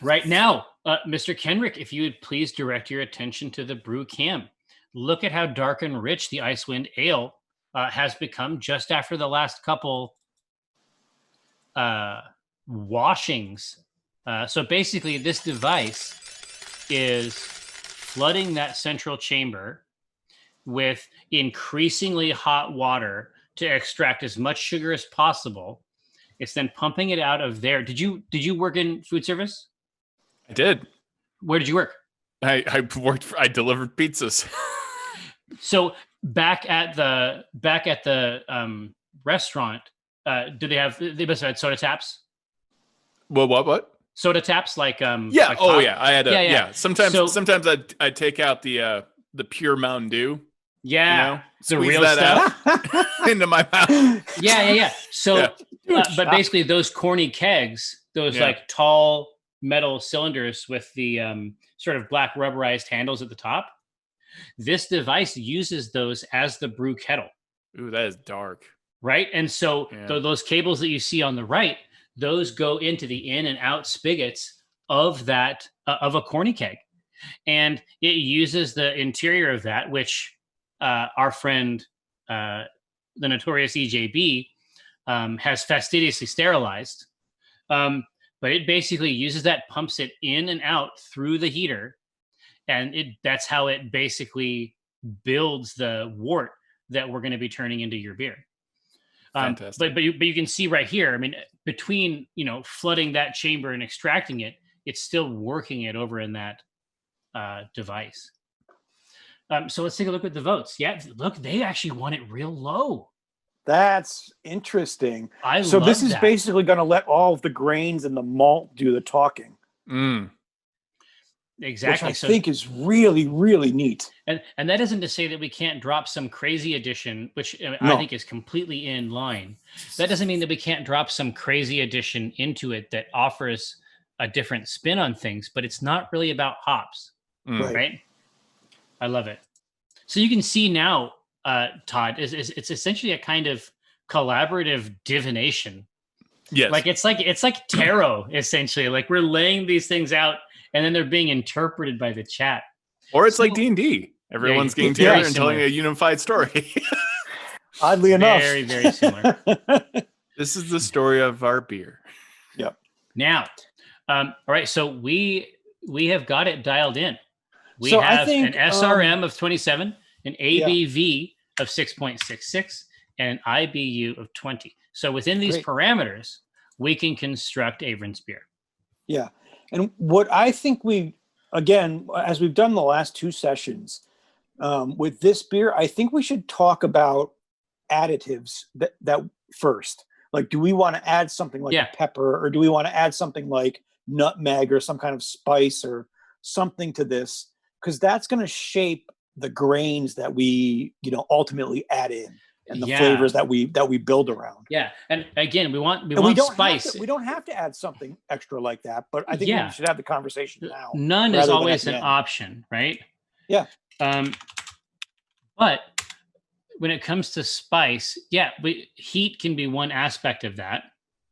Right now, Mr. Kenrick, if you would please direct your attention to the brew cam. Look at how dark and rich the Icewind Ale has become just after the last couple washings. So basically, this device is flooding that central chamber with increasingly hot water to extract as much sugar as possible. It's then pumping it out of there. Did you work in food service? I did. Where did you work? I delivered pizzas. So back at the restaurant, they must have had soda taps? Well, what? Soda taps, like I had Sometimes I'd take out the pure Mountain Dew. Yeah, the squeeze real that stuff out into my mouth. Yeah. So, but basically, those corny kegs, those like tall metal cylinders with the sort of black rubberized handles at the top. This device uses those as the brew kettle. Ooh, that is dark. Right, and so those cables that you see on the right, those go into the in and out spigots of that of a corny keg, and it uses the interior of that, which our friend, the notorious EJB, has fastidiously sterilized. But it basically uses that, pumps it in and out through the heater, and that's how it basically builds the wort that we're going to be turning into your beer. Fantastic. But you can see right here, I mean, between flooding that chamber and extracting it, it's still working it over in that device. So let's take a look at the votes. Yeah, look, they actually want it real low. That's interesting. So this is basically going to let all of the grains and the malt do the talking. Exactly. Which I think is really, really neat. And that isn't to say that we can't drop some crazy addition, which I think is completely in line. That doesn't mean that we can't drop some crazy addition into it that offers a different spin on things, but it's not really about hops, right? I love it. So you can see now, Todd, it's essentially a kind of collaborative divination. Yes. It's like tarot, essentially. Like we're laying these things out and then they're being interpreted by the chat. Or it's like D&D. Everyone's getting together and telling a unified story. Oddly enough. Very, very similar. This is the story of our beer. Yep. Now, all right, so we have got it dialed in. We have an SRM of 27, an ABV of 6.66, and an IBU of 20. So within these parameters, we can construct Avron's beer. Yeah. And what I think again, as we've done the last two sessions, with this beer, I think we should talk about additives that first. Like, do we want to add something like a pepper, or do we want to add something like nutmeg or some kind of spice or something to this? Because that's going to shape the grains that we, ultimately add in. And the flavors that we build around. Yeah, and again, we want spice. We don't have to add something extra like that, but I think we should have the conversation now. None is always an option, right? Yeah. But when it comes to spice, heat can be one aspect of that.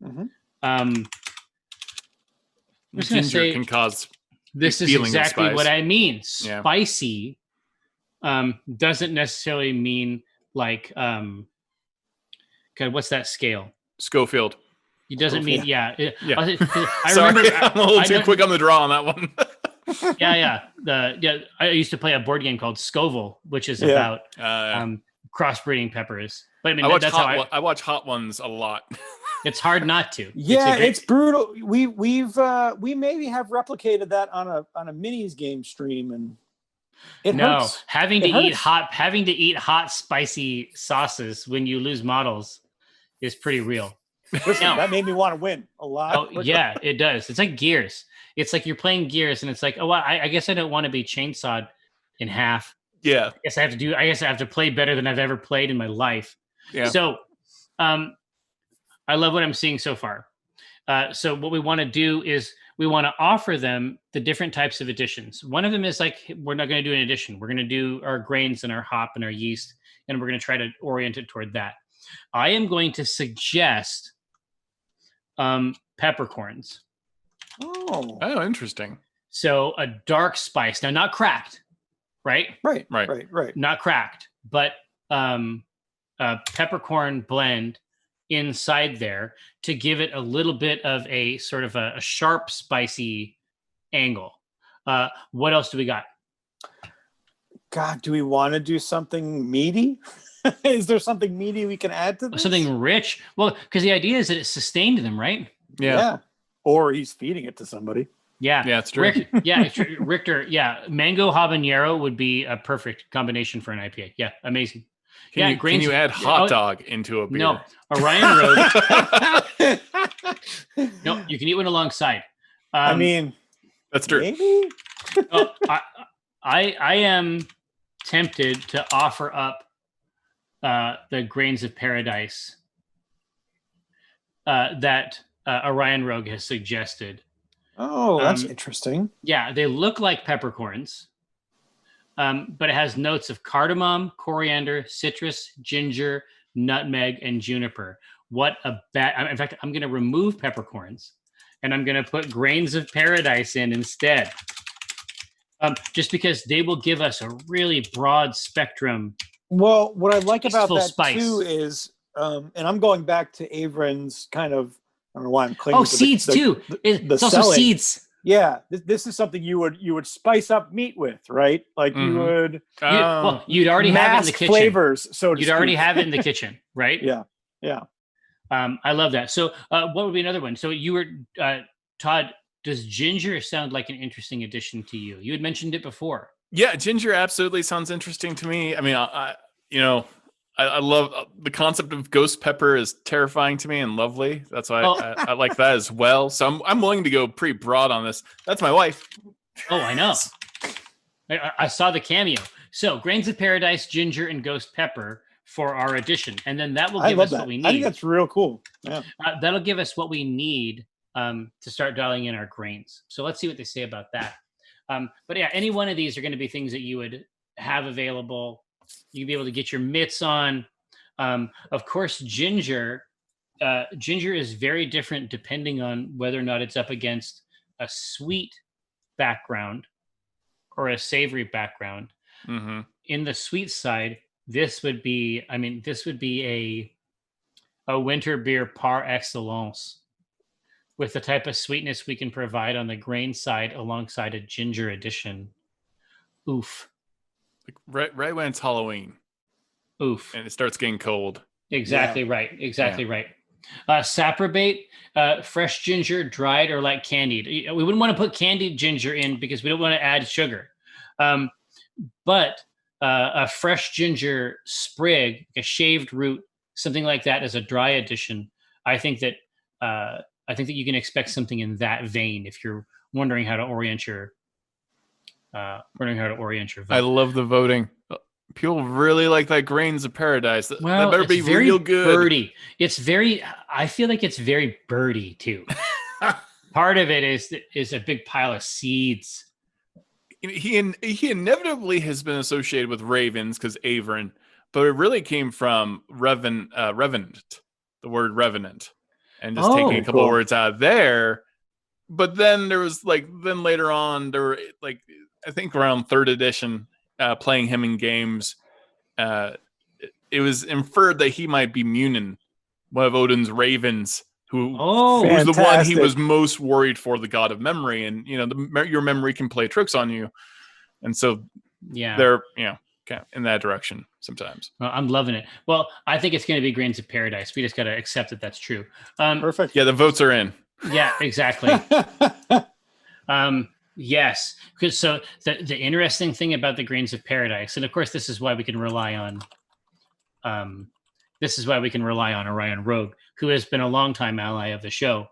Mm-hmm. Ginger can cause. This is exactly what I mean. Spicy doesn't necessarily mean. Like, what's that scale? Schofield. It doesn't mean, I Sorry, I'm a little too quick on the draw on that one. I used to play a board game called Scoville, which is about crossbreeding peppers. But I mean, I watch Hot Ones a lot. It's hard not to. Yeah, it's brutal. We maybe have replicated that on a minis game stream, and it hurts. Having to eat hot, spicy sauces when you lose models is pretty real. Listen, that made me want to win a lot. Oh, yeah, it does. It's like Gears. It's like you're playing Gears, and it's like, I guess I don't want to be chainsawed in half. Yeah. I guess I have to play better than I've ever played in my life. Yeah. So, I love what I'm seeing so far. So what we want to do is we want to offer them the different types of additions. One of them is like, we're not going to do an addition. We're going to do our grains and our hop and our yeast, and we're going to try to orient it toward that. I am going to suggest peppercorns. Oh, interesting. So a dark spice. Now, not cracked, right? Right. Not cracked, but a peppercorn blend inside there to give it a little bit of a sort of a sharp, spicy angle. What else do we got? God, do we want to do something meaty? Is there something meaty we can add to this? Something rich? Well, because the idea is that it sustained them, right? Yeah. Or he's feeding it to somebody. Yeah, it's true. Richter. Yeah, mango habanero would be a perfect combination for an IPA. Yeah, amazing. Can you add hot dog into a beer? No, Orion Road. No, you can eat one alongside. I mean, that's true. Maybe. I am tempted to offer up the grains of paradise that Orion Rogue has suggested. Oh, that's interesting. Yeah, they look like peppercorns, but it has notes of cardamom, coriander, citrus, ginger, nutmeg, and juniper. In fact, I'm going to remove peppercorns, and I'm going to put grains of paradise in instead. Just because they will give us a really broad spectrum. Well, what I like about that spice. too is, and I'm going back to Avron's kind of, I don't know why I'm clinging to seeds too. It's also selling. Seeds. Yeah, this is something you would spice up meat with, right? Like you would. You'd already have it in the kitchen. Flavors, so you'd already have it in the kitchen, right? Yeah. I love that. So, what would be another one? So you were Todd. Does ginger sound like an interesting addition to you? You had mentioned it before. Yeah, ginger absolutely sounds interesting to me. I mean, I love the concept of ghost pepper is terrifying to me and lovely. That's why I like that as well. So I'm willing to go pretty broad on this. That's my wife. Oh, I know. I saw the cameo. So grains of paradise, ginger, and ghost pepper for our addition, and then that will give us what we need. I think that's real cool. Yeah, that'll give us what we need to start dialing in our grains. So let's see what they say about that. But yeah, any one of these are going to be things that you would have available. You'd be able to get your mitts on. Of course, ginger is very different depending on whether or not it's up against a sweet background or a savory background. Mm-hmm. In the sweet side, this would be a winter beer par excellence, with the type of sweetness we can provide on the grain side alongside a ginger addition. Oof. Like right when it's Halloween. Oof. And it starts getting cold. Exactly right. Exactly right. Saprobate, fresh ginger, dried or like candied. We wouldn't want to put candied ginger in because we don't want to add sugar. But a fresh ginger sprig, a shaved root, something like that as a dry addition. I think that you can expect something in that vein if you're wondering how to orient your vote. I love the voting. People really like that grains of paradise. Well, that better be real good. Birdy. I feel like it's very birdy too. Part of it is a big pile of seeds. He inevitably has been associated with ravens because Averin, but it really came from revenant, the word revenant, and just taking a couple of words out of there. But then there was then later on there were I think around third edition, playing him in games, it was inferred that he might be Munin, one of Odin's ravens, who was the one he was most worried for, the god of memory, and your memory can play tricks on you, and so they're in that direction sometimes. Well, I'm loving it. Well, I think it's going to be grains of paradise. We just got to accept that that's true. Perfect. Yeah, the votes are in. Yeah, exactly. Yes, because so the interesting thing about the grains of paradise, and of course this is why we can rely on Orion Rogue, who has been a longtime ally of the show.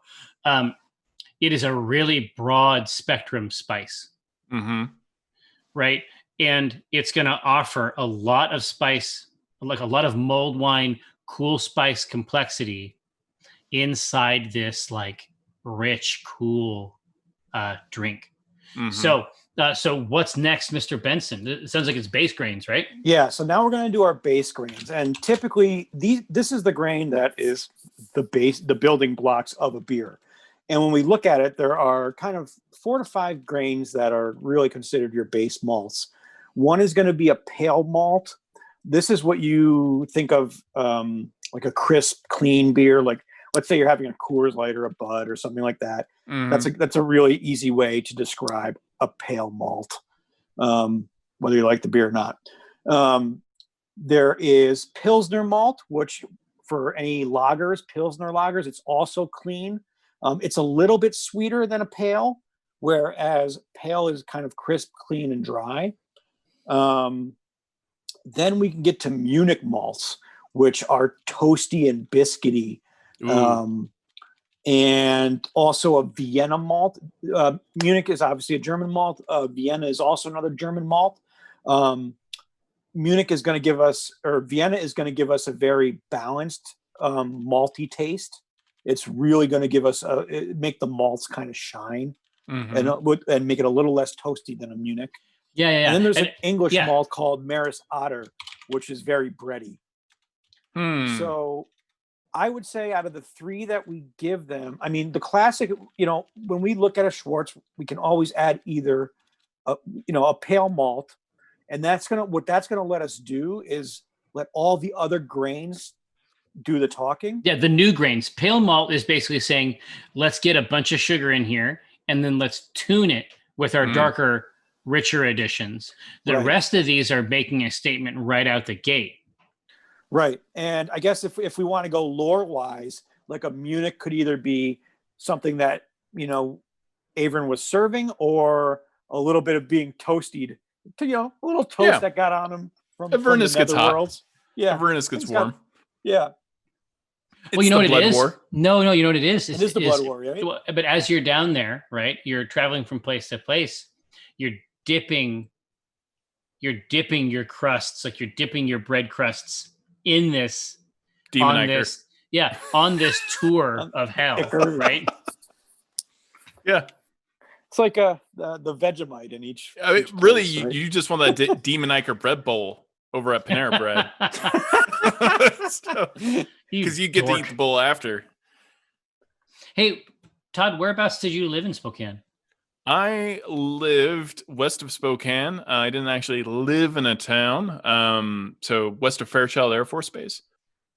It is a really broad spectrum spice, right? And it's going to offer a lot of spice, like a lot of mulled wine, cool spice complexity inside this rich, cool drink. So what's next, Mr. Benson? It sounds like it's base grains, right? Yeah. So now we're going to do our base grains, and typically this is the grain that is the building blocks of a beer. And when we look at it, there are kind of 4 to 5 grains that are really considered your base malts. One is going to be a pale malt. This is what you think of like a crisp, clean beer. Like let's say you're having a Coors Light or a Bud or something like that. That's a really easy way to describe a pale malt, whether you like the beer or not. There is Pilsner malt, which for any Pilsner lagers, it's also clean. It's a little bit sweeter than a pale, whereas pale is kind of crisp, clean, and dry. Then we can get to Munich malts, which are toasty and biscuity. And also a Vienna malt. Munich is obviously a German malt. Vienna is also another German malt. Vienna is going to give us a very balanced malty taste. It's really going to give us make the malts kind of shine and make it a little less toasty than a Munich. Yeah. And then there's an English malt called Maris Otter, which is very bready. So I would say out of the 3 that we give them, I mean, the classic, when we look at a Schwartz, we can always add either a pale malt, and what that's going to let us do is let all the other grains do the talking. Yeah, the new grains. Pale malt is basically saying, let's get a bunch of sugar in here, and then let's tune it with our darker, richer additions. The rest of these are making a statement right out the gate. Right. And I guess if we want to go lore wise, like a Munich could either be something that, Averin was serving, or a little bit of being toasted? A little toast that got on him from Avernus the gets hot. Netherworlds. Yeah, Avernus gets warm. Yeah. Well, you know what it is? War. No, you know what it is? It is the Blood War, right? But as you're down there, right, you're traveling from place to place, you're dipping your crusts, like you're dipping your bread crusts in this Demon on this tour of hell, right? Yeah. It's like the Vegemite in each. I mean, each really, place, right? you just want that Demon Iker bread bowl over at Panera Bread. Because you get to eat the bowl after. Hey, Todd, whereabouts did you live in Spokane? I lived west of Spokane. I didn't actually live in a town. So west of Fairchild Air Force Base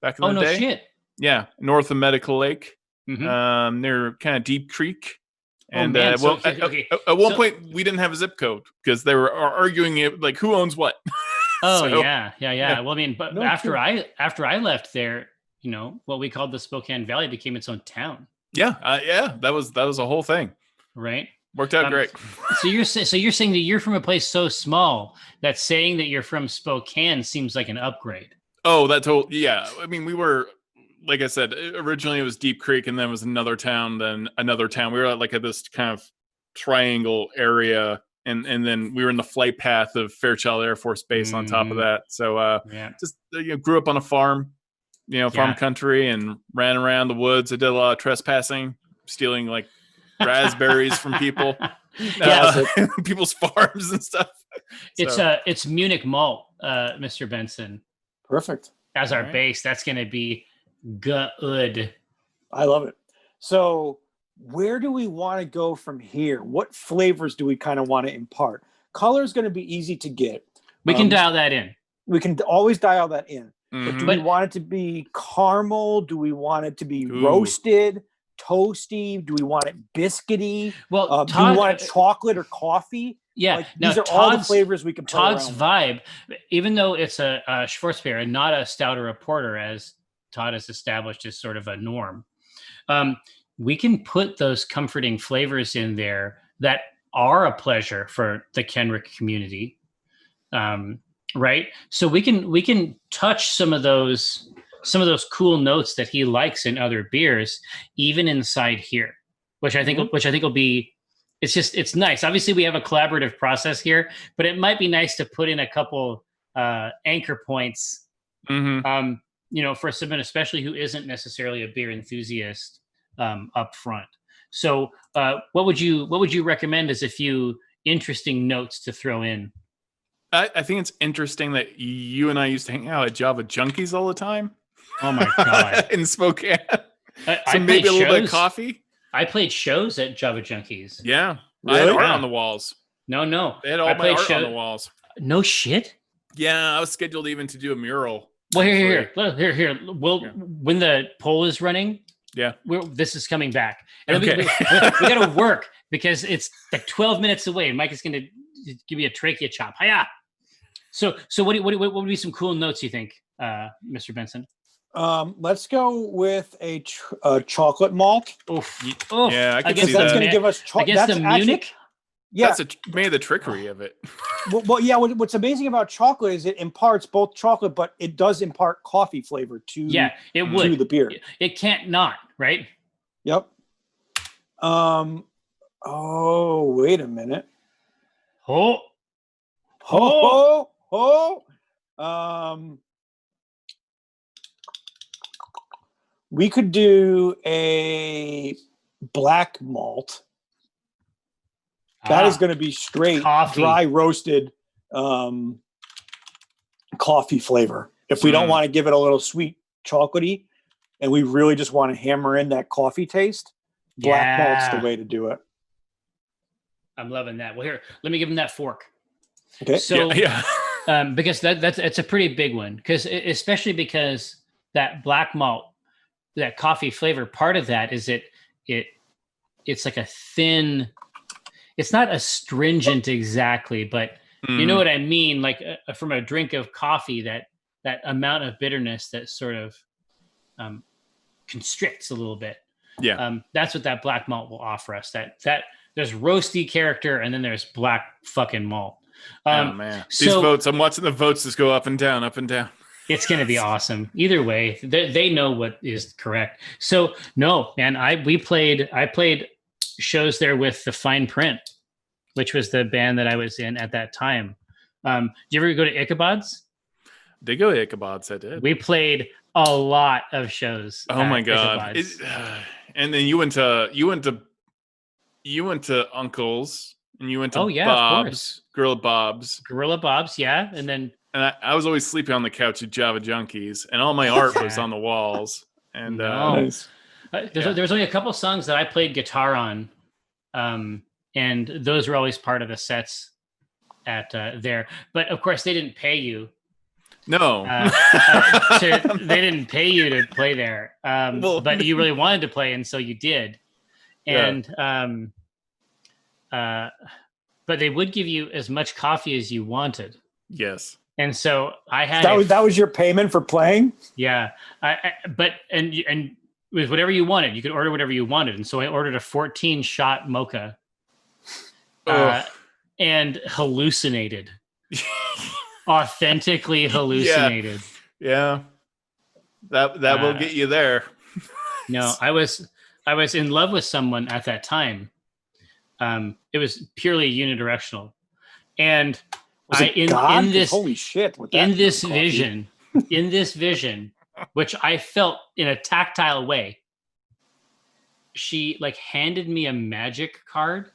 back in the day. Oh, no shit. Yeah, north of Medical Lake, near kind of Deep Creek. And at one point, we didn't have a zip code because they were arguing it, like, who owns what. Oh, yeah. Well, I mean, but after I left there, what we called the Spokane Valley became its own town. Yeah, that was a whole thing. Right. Worked out great. So you're saying that you're from a place so small that saying that you're from Spokane seems like an upgrade. Oh, yeah. I mean, we were, like I said, originally it was Deep Creek, and then it was another town, then another town. We were at this kind of triangle area, and then we were in the flight path of Fairchild Air Force Base on top of that. So just grew up on a farm, farm country, and ran around the woods. I did a lot of trespassing, stealing like raspberries from people, people's farms and stuff. It's Munich Malt, Mr. Benson. Perfect. As our base, that's going to be good. I love it. So where do we want to go from here? What flavors do we kind of want to impart? Color is going to be easy to get. We can dial that in. We can always dial that in. But do we want it to be caramel? Do we want it to be roasted, toasty? Do we want it biscuity? Well, do we want it chocolate or coffee? Yeah, these are all the flavors we can put Todd's vibe, even though it's a Schwarzbier and not a stout or a porter, as Todd has established as sort of a norm, we can put those comforting flavors in there that are a pleasure for the Kenrick community, right? So we can touch some of those cool notes that he likes in other beers, even inside here, which I think will be. It's nice. Obviously, we have a collaborative process here, but it might be nice to put in a couple anchor points, for someone especially who isn't necessarily a beer enthusiast up front. So, what would you recommend as a few interesting notes to throw in? I think it's interesting that you and I used to hang out at Java Junkies all the time. Oh my god! In Spokane, I maybe a little bit of coffee. I played shows at Java Junkies. Yeah. Really? I had art on the walls. No. They had all my art on the walls. No shit? Yeah, I was scheduled even to do a mural. Well, here. Well, when the poll is running, this is coming back. And we got to work because it's like 12 minutes away. Mike is going to give me a trachea chop. Hiya! So what would be some cool notes, you think, Mr. Benson? Let's go with a chocolate malt. Oof. Yeah, I can see that. That's going to give us chocolate. Against the Munich? Yeah. That's maybe the trickery of it. Well, yeah. What's amazing about chocolate is it imparts both chocolate, but it does impart coffee flavor to the beer. It can't not, right? Yep. Oh, wait a minute. We could do a black malt. That is going to be straight coffee. Dry roasted coffee flavor. If we don't want to give it a little sweet chocolatey and we really just want to hammer in that coffee taste, black malt's the way to do it. I'm loving that. Well, here, let me give him that fork. Okay. So, because that's a pretty big one, especially because that black malt, that coffee flavor, part of that is it's like a thin, it's not astringent exactly, but you know what I mean? Like from a drink of coffee, that amount of bitterness that sort of constricts a little bit. Yeah. That's what that black malt will offer us. That there's roasty character, and then there's black fucking malt. Oh man, these votes! I'm watching the votes just go up and down, up and down. It's going to be awesome. Either way, they know what is correct. So no, man, I played shows there with the Fine Print, which was the band that I was in at that time. Did you ever go to Ichabod's? Did go to Ichabod's? I did. We played a lot of shows. Oh my god! And then you went to Uncle's, and you went to Bob's, Gorilla Bob's, yeah, and then. And I was always sleeping on the couch at Java Junkies, and all my art was on the walls. And there was only a couple songs that I played guitar on, and those were always part of the sets at there. But of course, they didn't pay you. No, they didn't pay you to play there. But you really wanted to play, and so you did. And but they would give you as much coffee as you wanted. Yes. And so I had that was your payment for playing. Yeah, but with whatever you wanted, you could order whatever you wanted. And so I ordered a 14-shot mocha, and hallucinated, authentically hallucinated. Yeah. That will get you there. No, I was in love with someone at that time. It was purely unidirectional, and. In this holy shit! In this vision, which I felt in a tactile way, she like handed me a magic card,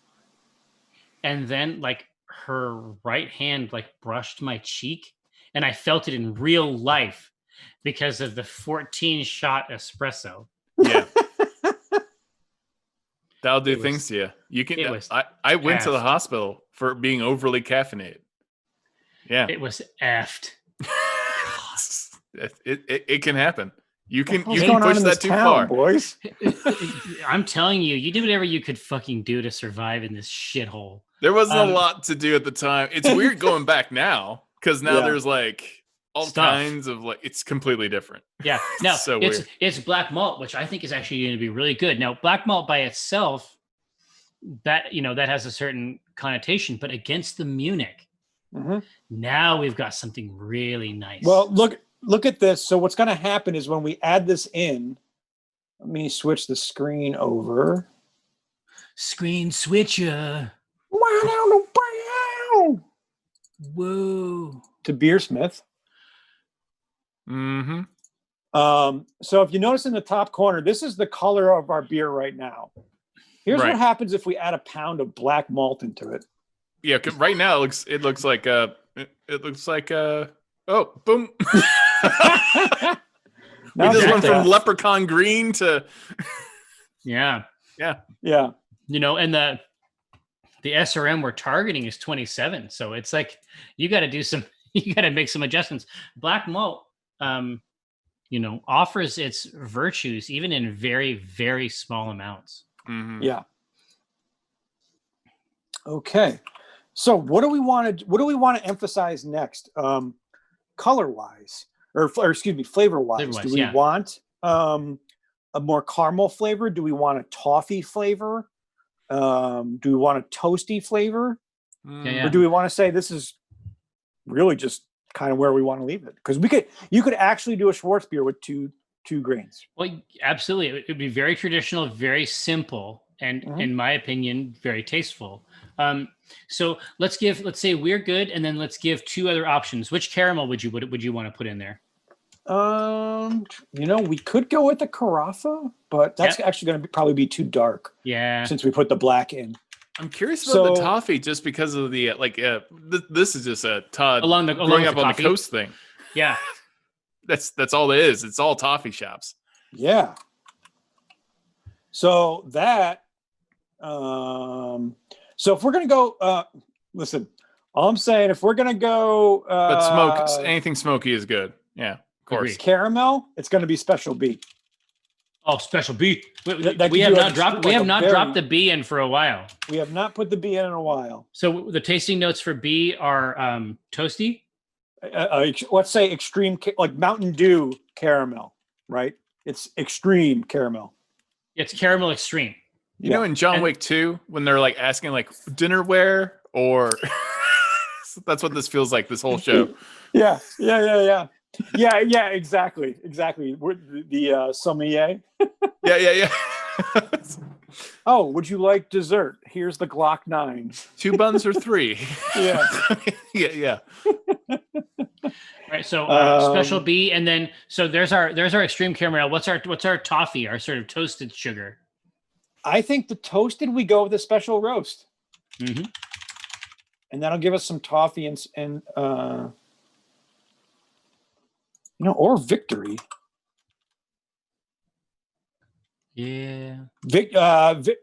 and then like her right hand like brushed my cheek, and I felt it in real life because of the 14-shot espresso. Yeah. That'll do things to you. You can. I went to the hospital for being overly caffeinated. Yeah, it was effed. It can happen. You can push that too far, boys. I'm telling you, you did whatever you could fucking do to survive in this shithole. There wasn't a lot to do at the time. It's weird going back now because now there's like all kinds of like it's completely different. Yeah, no, so it's black malt, which I think is actually going to be really good. Now, black malt by itself, that has a certain connotation, but against the Munich. Mm-hmm. Now we've got something really nice. Well, look at this. So what's going to happen is when we add this in, let me switch the screen over. Screen switcher. Whoa. To Beersmith. Mm-hmm. So if you notice in the top corner, this is the color of our beer right now. Here's what happens if we add a pound of black malt into it. Yeah, right now it looks like oh boom. We just went from leprechaun green to yeah. And the SRM we're targeting is 27, so it's like you got to make some adjustments. Black malt offers its virtues even in very, very small amounts. Mm-hmm. Yeah. Okay. So what do we want to emphasize next? Color wise, or excuse me, flavor wise. Do we want a more caramel flavor? Do we want a toffee flavor? Do we want a toasty flavor? Or do we want to say this is really just kind of where we want to leave it? Because you could actually do a Schwartz beer with two grains. Well, absolutely. It would be very traditional, very simple, and in my opinion, very tasteful. So let's say we're good, and then let's give two other options. Which caramel would you want to put in there? We could go with the Carafa, but that's actually going to probably be too dark. Yeah. Since we put the black in. I'm curious about the toffee, just because of the this is just a Todd growing up on the coast thing. Yeah. That's all it is. It's all toffee shops. Yeah. So that. So if we're gonna go, listen. All I'm saying, if we're gonna go, but anything smoky is good. Yeah, of course. Agreed. Caramel, it's gonna be Special B. Oh, Special B. We have not dropped the B in for a while. We have not put the B in a while. So the tasting notes for B are toasty. Let's say extreme, like Mountain Dew caramel, right? It's extreme caramel. It's caramel extreme. You know, in John Wick 2, when they're like asking like dinnerware or that's what this feels like this whole show. Yeah, exactly. We're the sommelier. Yeah. Oh, would you like dessert? Here's the Glock 9. 2 buns or 3? Yeah. yeah. All right, so special B, and then so there's our extreme caramel. What's our toffee? Our sort of toasted sugar. I think the toasted we go with a special roast, mm-hmm. and that'll give us some toffee and or victory. Yeah.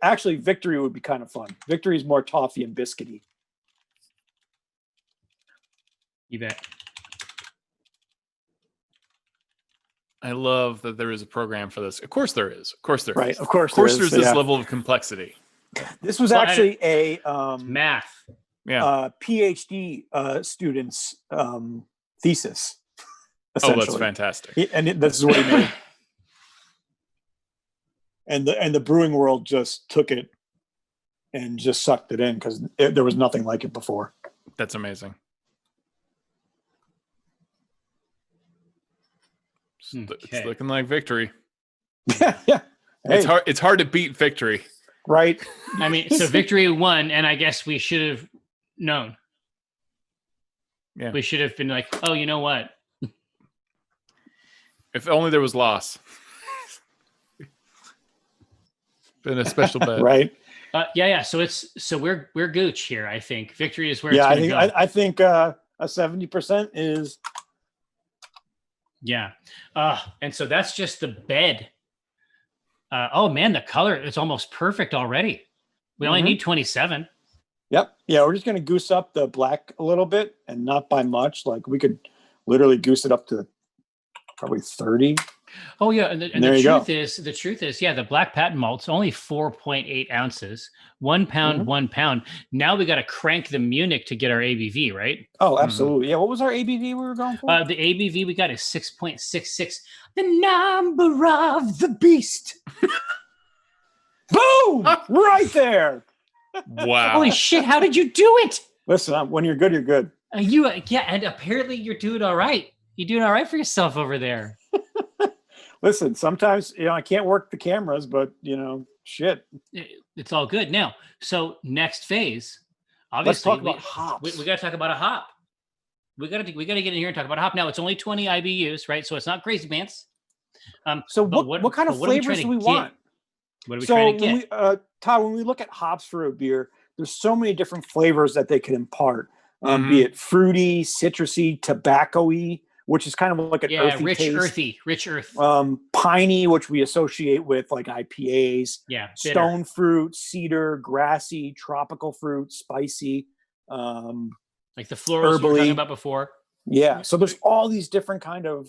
Actually, victory would be kind of fun. Victory is more toffee and biscuity. You bet. I love that there is a program for this. Of course there is. Right. Of course there's this level of complexity. This was actually a math. Yeah. PhD student's thesis. Oh, that's fantastic. And this is what he made. And the brewing world just took it and just sucked it in because there was nothing like it before. That's amazing. Okay. It's looking like victory. Yeah. Hey. It's hard to beat victory. Right. I mean, so victory won, and I guess we should have known. Yeah. We should have been like, oh, you know what? If only there was loss. Been a special bet. Right. Yeah. So we're gooch here. I think victory is where. Yeah, I think a 70% is. Yeah. And so that's just the bed. Oh man, the color is almost perfect already. We only need 27. Yep. Yeah, we're just gonna goose up the black a little bit and not by much. Like we could literally goose it up to probably 30. Oh yeah, and the truth is, yeah, the black patent malt's only 4.8 ounces, 1 pound, 1 pound. Now we got to crank the Munich to get our ABV, right? Oh, absolutely. Yeah. What was our ABV we were going for? The ABV we got is 6.66. The number of the beast. Boom! Right there. Wow. Holy shit! How did you do it? Listen, when you're good, you're good. And apparently you're doing all right. You're doing all right for yourself over there. Listen, sometimes I can't work the cameras, but shit. It's all good now. So next phase, let's obviously, talk about hops. We got to talk about a hop. We got to get in here and talk about a hop. Now it's only 20 IBUs, right? So it's not crazy pants. So what kind of flavors do we want? What are we trying to get? Todd, when we look at hops for a beer, there's so many different flavors that they can impart. Be it fruity, citrusy, tobacco-y, which is kind of like an earthy taste. rich earth. Piney, which we associate with like IPAs. Yeah. Stone fruit, cedar, grassy, tropical fruit, spicy. Like the florals we were talking about before. Yeah. So there's all these different kind of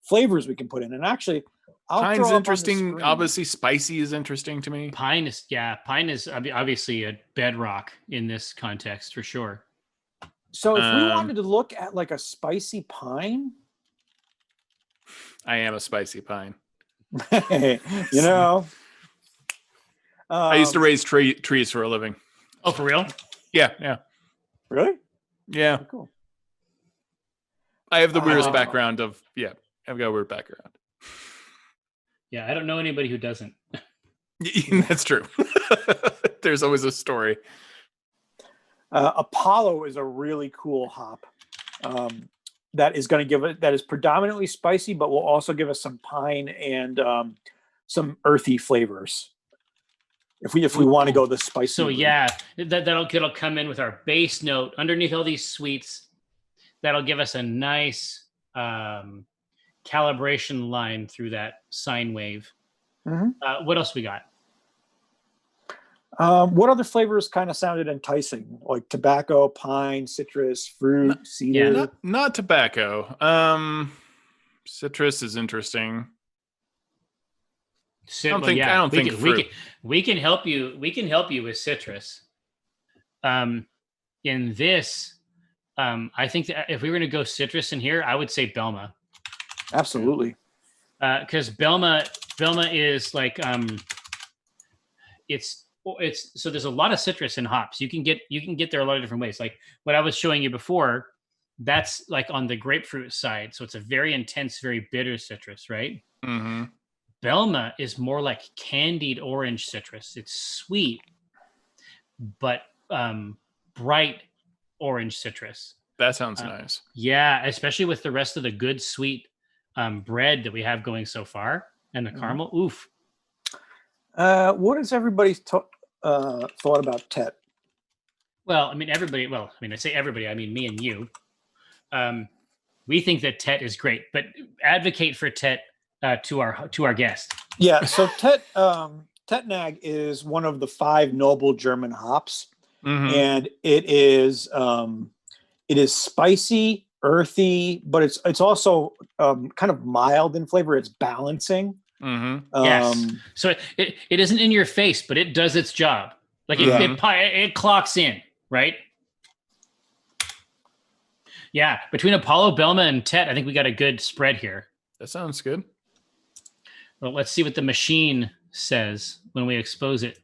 flavors we can put in. And actually, pine's interesting. Obviously, spicy is interesting to me. Pine is obviously a bedrock in this context for sure. So if we wanted to look at like a spicy pine. I am a spicy pine. I used to raise trees for a living. Oh, for real? Yeah. Really? Yeah. Oh, cool. I have the weirdest background of, I've got a weird background. Yeah, I don't know anybody who doesn't. That's true. There's always a story. Apollo is a really cool hop that is going to give it, that is predominantly spicy, but will also give us some pine and some earthy flavors. If we want to go the spicy. So that'll come in with our base note underneath all these sweets. That'll give us a nice calibration line through that sine wave. What else we got? What other flavors kind of sounded enticing? Like tobacco, pine, citrus, fruit, cedar? Yeah, not tobacco. Citrus is interesting. I don't think fruit. We can help you. We can help you with citrus. In this, I think that if we were going to go citrus in here, I would say Belma. Absolutely. Because Belma is like so there's a lot of citrus in hops. You can get there a lot of different ways. Like what I was showing you before, that's like on the grapefruit side. So it's a very intense, very bitter citrus, right? Mm-hmm. Belma is more like candied orange citrus. It's sweet, but bright orange citrus. That sounds nice. Yeah, especially with the rest of the good sweet bread that we have going so far, and the caramel. Oof. What has everybody thought about Tet? Well, I mean, everybody. Well, I mean, I say everybody. I mean, me and you. We think that Tet is great, but advocate for Tet to our guest. Yeah. So Tetnag is one of the 5 noble German hops, and it is spicy, earthy, but it's also kind of mild in flavor. It's balancing. Yes. So it isn't in your face, but it does its job. Like it clocks in, right? Yeah. Between Apollo, Belma, and Tet, I think we got a good spread here. That sounds good. Well, let's see what the machine says when we expose it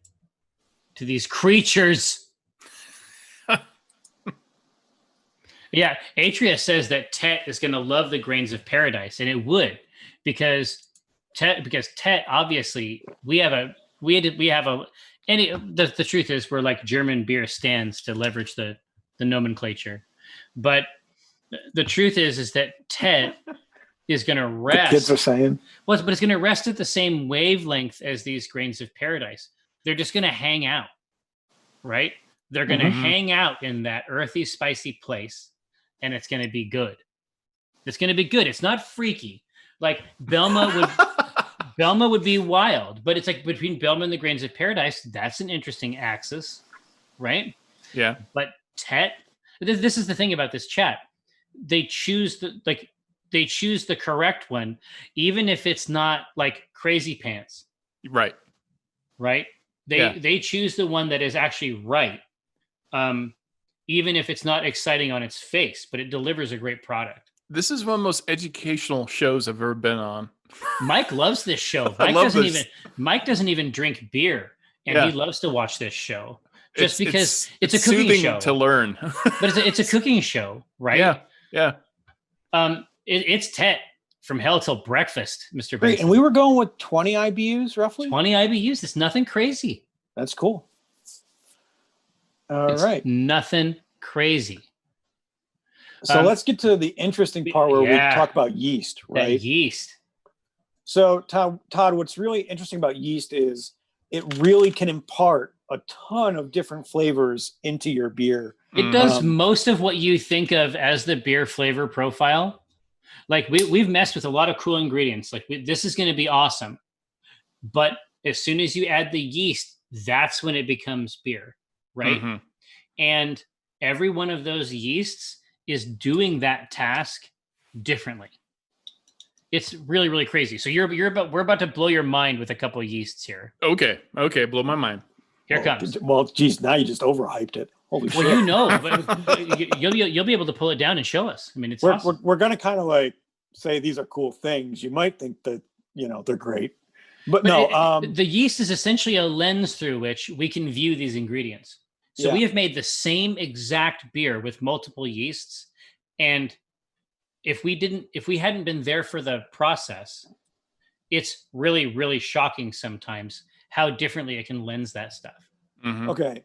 to these creatures. Yeah, Atria says that Tet is going to love the grains of paradise, and it would, because Tet obviously the truth is we're like German beer stands to leverage the nomenclature, but the truth is that Tet is going to rest. The kids are saying, well, but it's going to rest at the same wavelength as these grains of paradise. They're just going to hang out, right? They're going to hang out in that earthy, spicy place, and it's going to be good. It's going to be good. It's not freaky. Like Belma would be wild, but it's like between Belma and the grains of paradise, that's an interesting axis, right? Yeah. But Tet, this is the thing about this chat. They choose the correct one, even if it's not like crazy pants. Right. They choose the one that is actually right. Even if it's not exciting on its face, but it delivers a great product. This is one of the most educational shows I've ever been on. Mike loves this show. Mike doesn't even drink beer, and he loves to watch this show just because it's a cooking show to learn. But it's a cooking show, right? Yeah. It's Tet from hell till breakfast, Mr. Benson. Great, and we were going with 20 IBUs roughly. 20 IBUs. It's nothing crazy. That's cool. All right, nothing crazy. So let's get to the interesting part where we talk about yeast, right? That yeast. So Todd, what's really interesting about yeast is it really can impart a ton of different flavors into your beer. It does most of what you think of as the beer flavor profile. Like we've messed with a lot of cool ingredients. Like this is going to be awesome. But as soon as you add the yeast, that's when it becomes beer, right? And every one of those yeasts is doing that task differently. It's really, really crazy. So we're about to blow your mind with a couple of yeasts here. Okay, blow my mind. Here it comes. Well, geez, now you just overhyped it. Holy shit. Well, you know, but you'll be able to pull it down and show us. I mean, awesome. We're going to kind of like say these are cool things. You might think that, they're great. But no. The yeast is essentially a lens through which we can view these ingredients. So we have made the same exact beer with multiple yeasts. And if we hadn't been there for the process, it's really, really shocking sometimes how differently it can lens that stuff. Okay.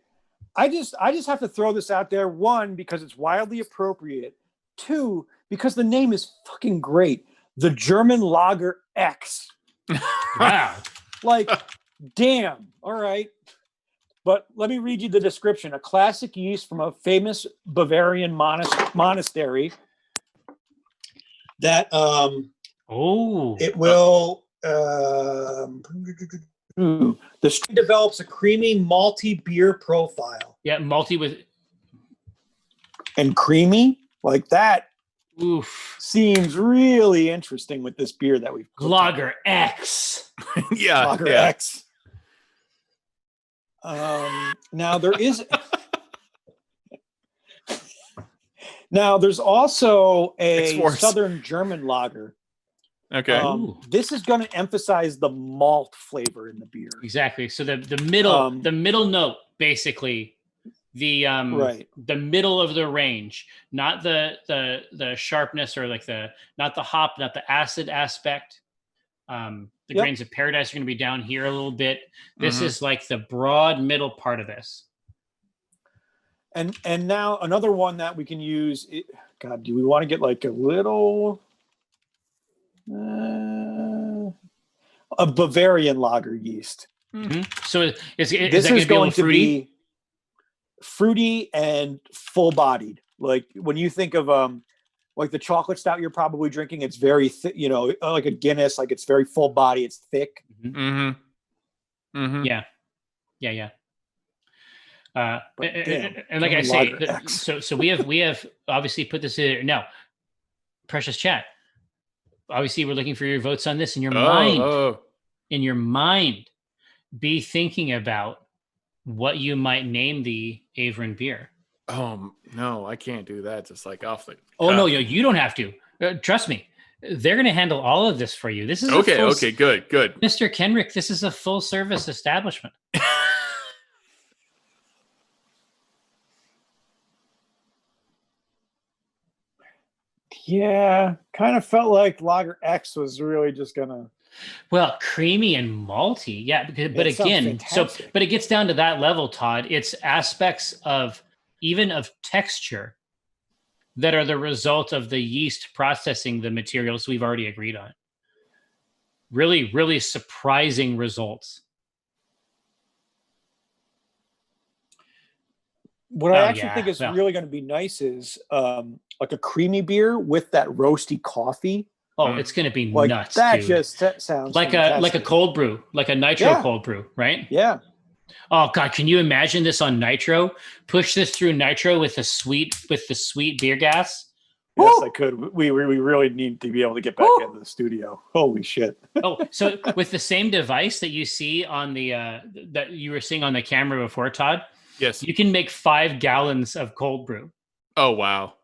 I just have to throw this out there. 1, because it's wildly appropriate. 2, because the name is fucking great. The German Lager X. Wow. Like, damn. All right. But let me read you the description. A classic yeast from a famous Bavarian monastery that it will the strain develops a creamy malty beer profile. Yeah, malty with and creamy like that. Oof. Seems really interesting with this beer that we've Lager X. Lager X. Now there's also a Southern German lager Okay. This is going to emphasize the malt flavor in the beer. Exactly. So the middle note, basically, the middle of the range, not the sharpness or like not the hop, not the acid aspect. The grains of paradise are going to be down here a little bit. This is like the broad middle part of this. And now another one that we can use. God, do we want to get like a little? A Bavarian lager yeast. So is this that is going to fruity? be fruity and full-bodied. Like when you think of like the chocolate stout you're probably drinking, it's very thick. Like a Guinness, like it's very full body. It's thick. Yeah. And like I say, so we have obviously put this in. Now, precious chat. Obviously, we're looking for your votes on this in your mind. In your mind, be thinking about what you might name the Averin beer. Oh no, I can't do that. Just like off the. Oh no, you don't have to. Trust me, they're going to handle all of this for you. This is okay. Good. Mr. Kenrick, this is a full service establishment. Yeah, kind of felt like Lager X was really just gonna. Well, creamy and malty, yeah. But again, but it gets down to that level, Todd. It's aspects of texture that are the result of the yeast processing the materials we've already agreed on. Really, really surprising results. What I actually think is really going to be nice is like a creamy beer with that roasty coffee. Oh, it's going to be like nuts. That dude. Just sounds like a cold brew, like a nitro cold brew, right? Yeah. Oh God, can you imagine this on nitro? Push this through nitro with the sweet beer gas. Yes, I could. We really need to be able to get back into the studio. Holy shit! So with the same device that you see on the that you were seeing on the camera before, Todd. Yes, you can make 5 gallons of cold brew. Oh wow!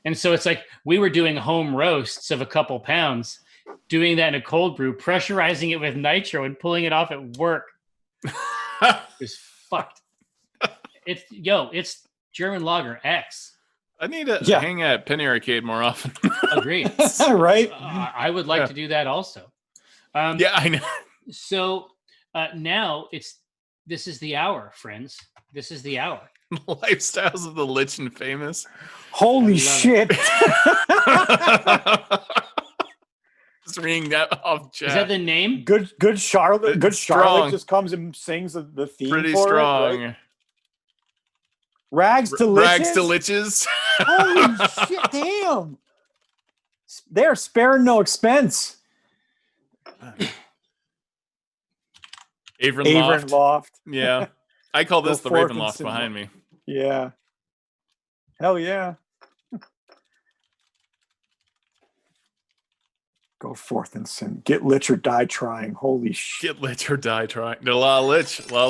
And so it's like we were doing home roasts of a couple pounds, doing that in a cold brew, pressurizing it with nitro and pulling it off at work. It's fucked. It's German Lager X. I need to hang at Penny Arcade more often. Agreed. Right? I would like to do that also. Yeah, I know. So now this is the hour, friends. This is the hour. Lifestyles of the Lich and Famous. Holy shit. Just reading that off chat. Is that the name? Good Charlotte. Good strong. Charlotte just comes and sings the theme. Pretty strong. Right? Rags to Liches. Rags to Liches. Holy shit! Damn. They're sparing no expense. Averin Loft. Yeah. I call this the Raven Loft behind me. Yeah. Hell yeah. Go forth and sin. Get lich or die trying. Holy shit. Get lich or die trying. There's a lot of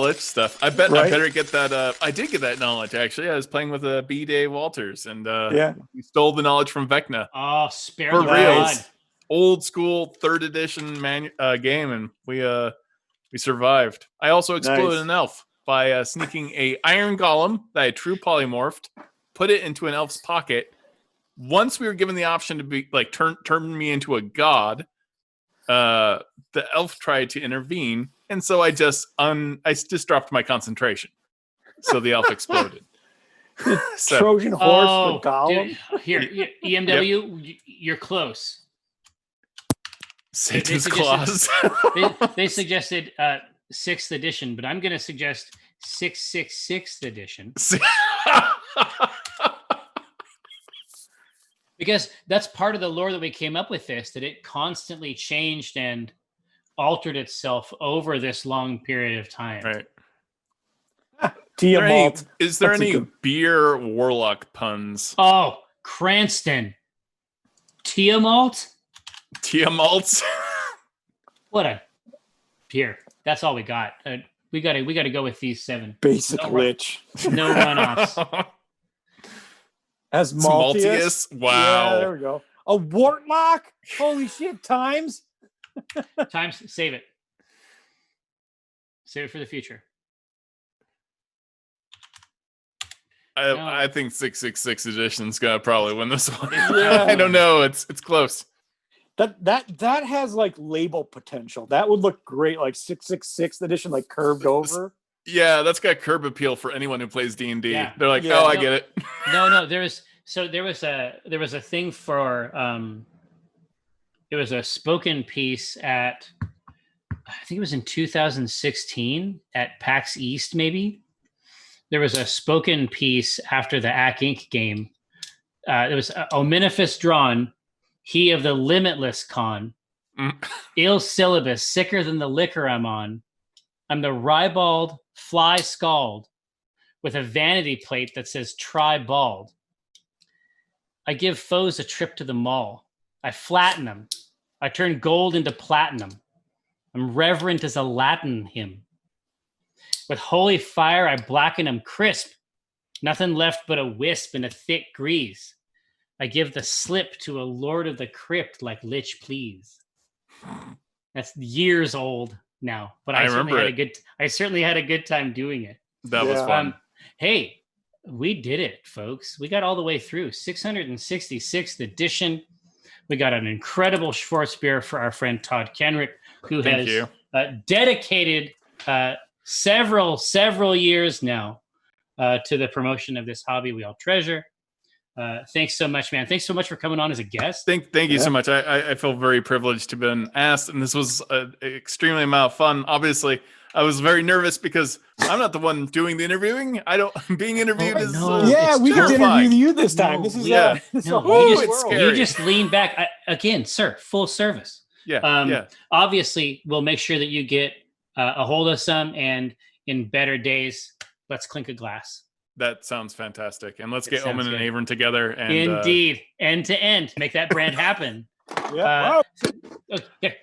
lich stuff. I bet I better get that. I did get that knowledge, actually. I was playing with B. Dave Walters, and we stole the knowledge from Vecna. Oh, spare for the real. God. Old school 3rd edition game, and we survived. I also exploded an elf by sneaking a iron golem that I true polymorphed, put it into an elf's pocket. Once we were given the option to be like turn me into a god, the elf tried to intervene, and so I just dropped my concentration, so the elf exploded. Trojan horse for golem. Dude, here, EMW, you're close. Satan's claws. They suggested 6th edition, but I'm going to suggest 666th edition. Because that's part of the lore that we came up with that it constantly changed and altered itself over this long period of time. Right. Tiamat. Is there any beer warlock puns? Oh, Cranston. Tiamat? Tiamat. What a beer. That's all we got. We got to go with these 7. Basic lich. No runoffs. As Maltius. Wow. Yeah, there we go. A Wartlock? Holy shit! Times. Times. Save it. Save it for the future. I think 666 edition's gonna probably win this one. Yeah. I don't know. It's close. That has like label potential. That would look great, like 666 edition, like curved over. Yeah, that's got curb appeal for anyone who plays D&D. Yeah. They're like, oh, I get it. No. There was a thing for it was a spoken piece at, I think it was in 2016 at PAX East, maybe. There was a spoken piece after the Ack Inc. game. It was Omin Dran, he of the Limitless Con, ill syllabus, sicker than the liquor I'm on. I'm the ribald fly scald with a vanity plate that says try bald. I give foes a trip to the mall. I flatten them. I turn gold into platinum. I'm reverent as a Latin hymn. With holy fire, I blacken them crisp. Nothing left but a wisp and a thick grease. I give the slip to a lord of the crypt like Lich Please. That's years old now, but I certainly had a good time doing it. That was fun. Hey, we did it, folks. We got all the way through 666th edition. We got an incredible Schwarzbier for our friend Todd Kenrick, who has dedicated several years now to the promotion of this hobby we all treasure. Thanks so much, man. Thanks so much for coming on as a guest. Thank you so much. I feel very privileged to have been asked, and this was an extremely amount of fun. Obviously, I was very nervous because I'm not the one doing the interviewing. Being interviewed is we get to interview you this time. This is you just lean back again, sir. Full service. Yeah. Obviously, we'll make sure that you get a hold of some, and in better days, let's clink a glass. That sounds fantastic, and let's get Omin and Avern together. And indeed, end to end, make that brand happen. Yeah.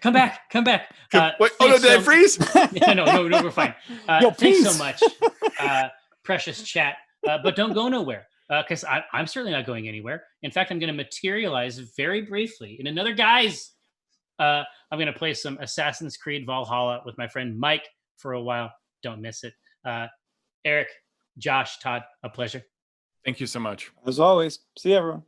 Come back. Wait, did I freeze? No, we're fine. Thanks so much, precious chat. But don't go nowhere, because I'm certainly not going anywhere. In fact, I'm going to materialize very briefly in another guise. I'm going to play some Assassin's Creed Valhalla with my friend Mike for a while. Don't miss it. Eric, Josh, Todd, a pleasure. Thank you so much. As always. See you, everyone.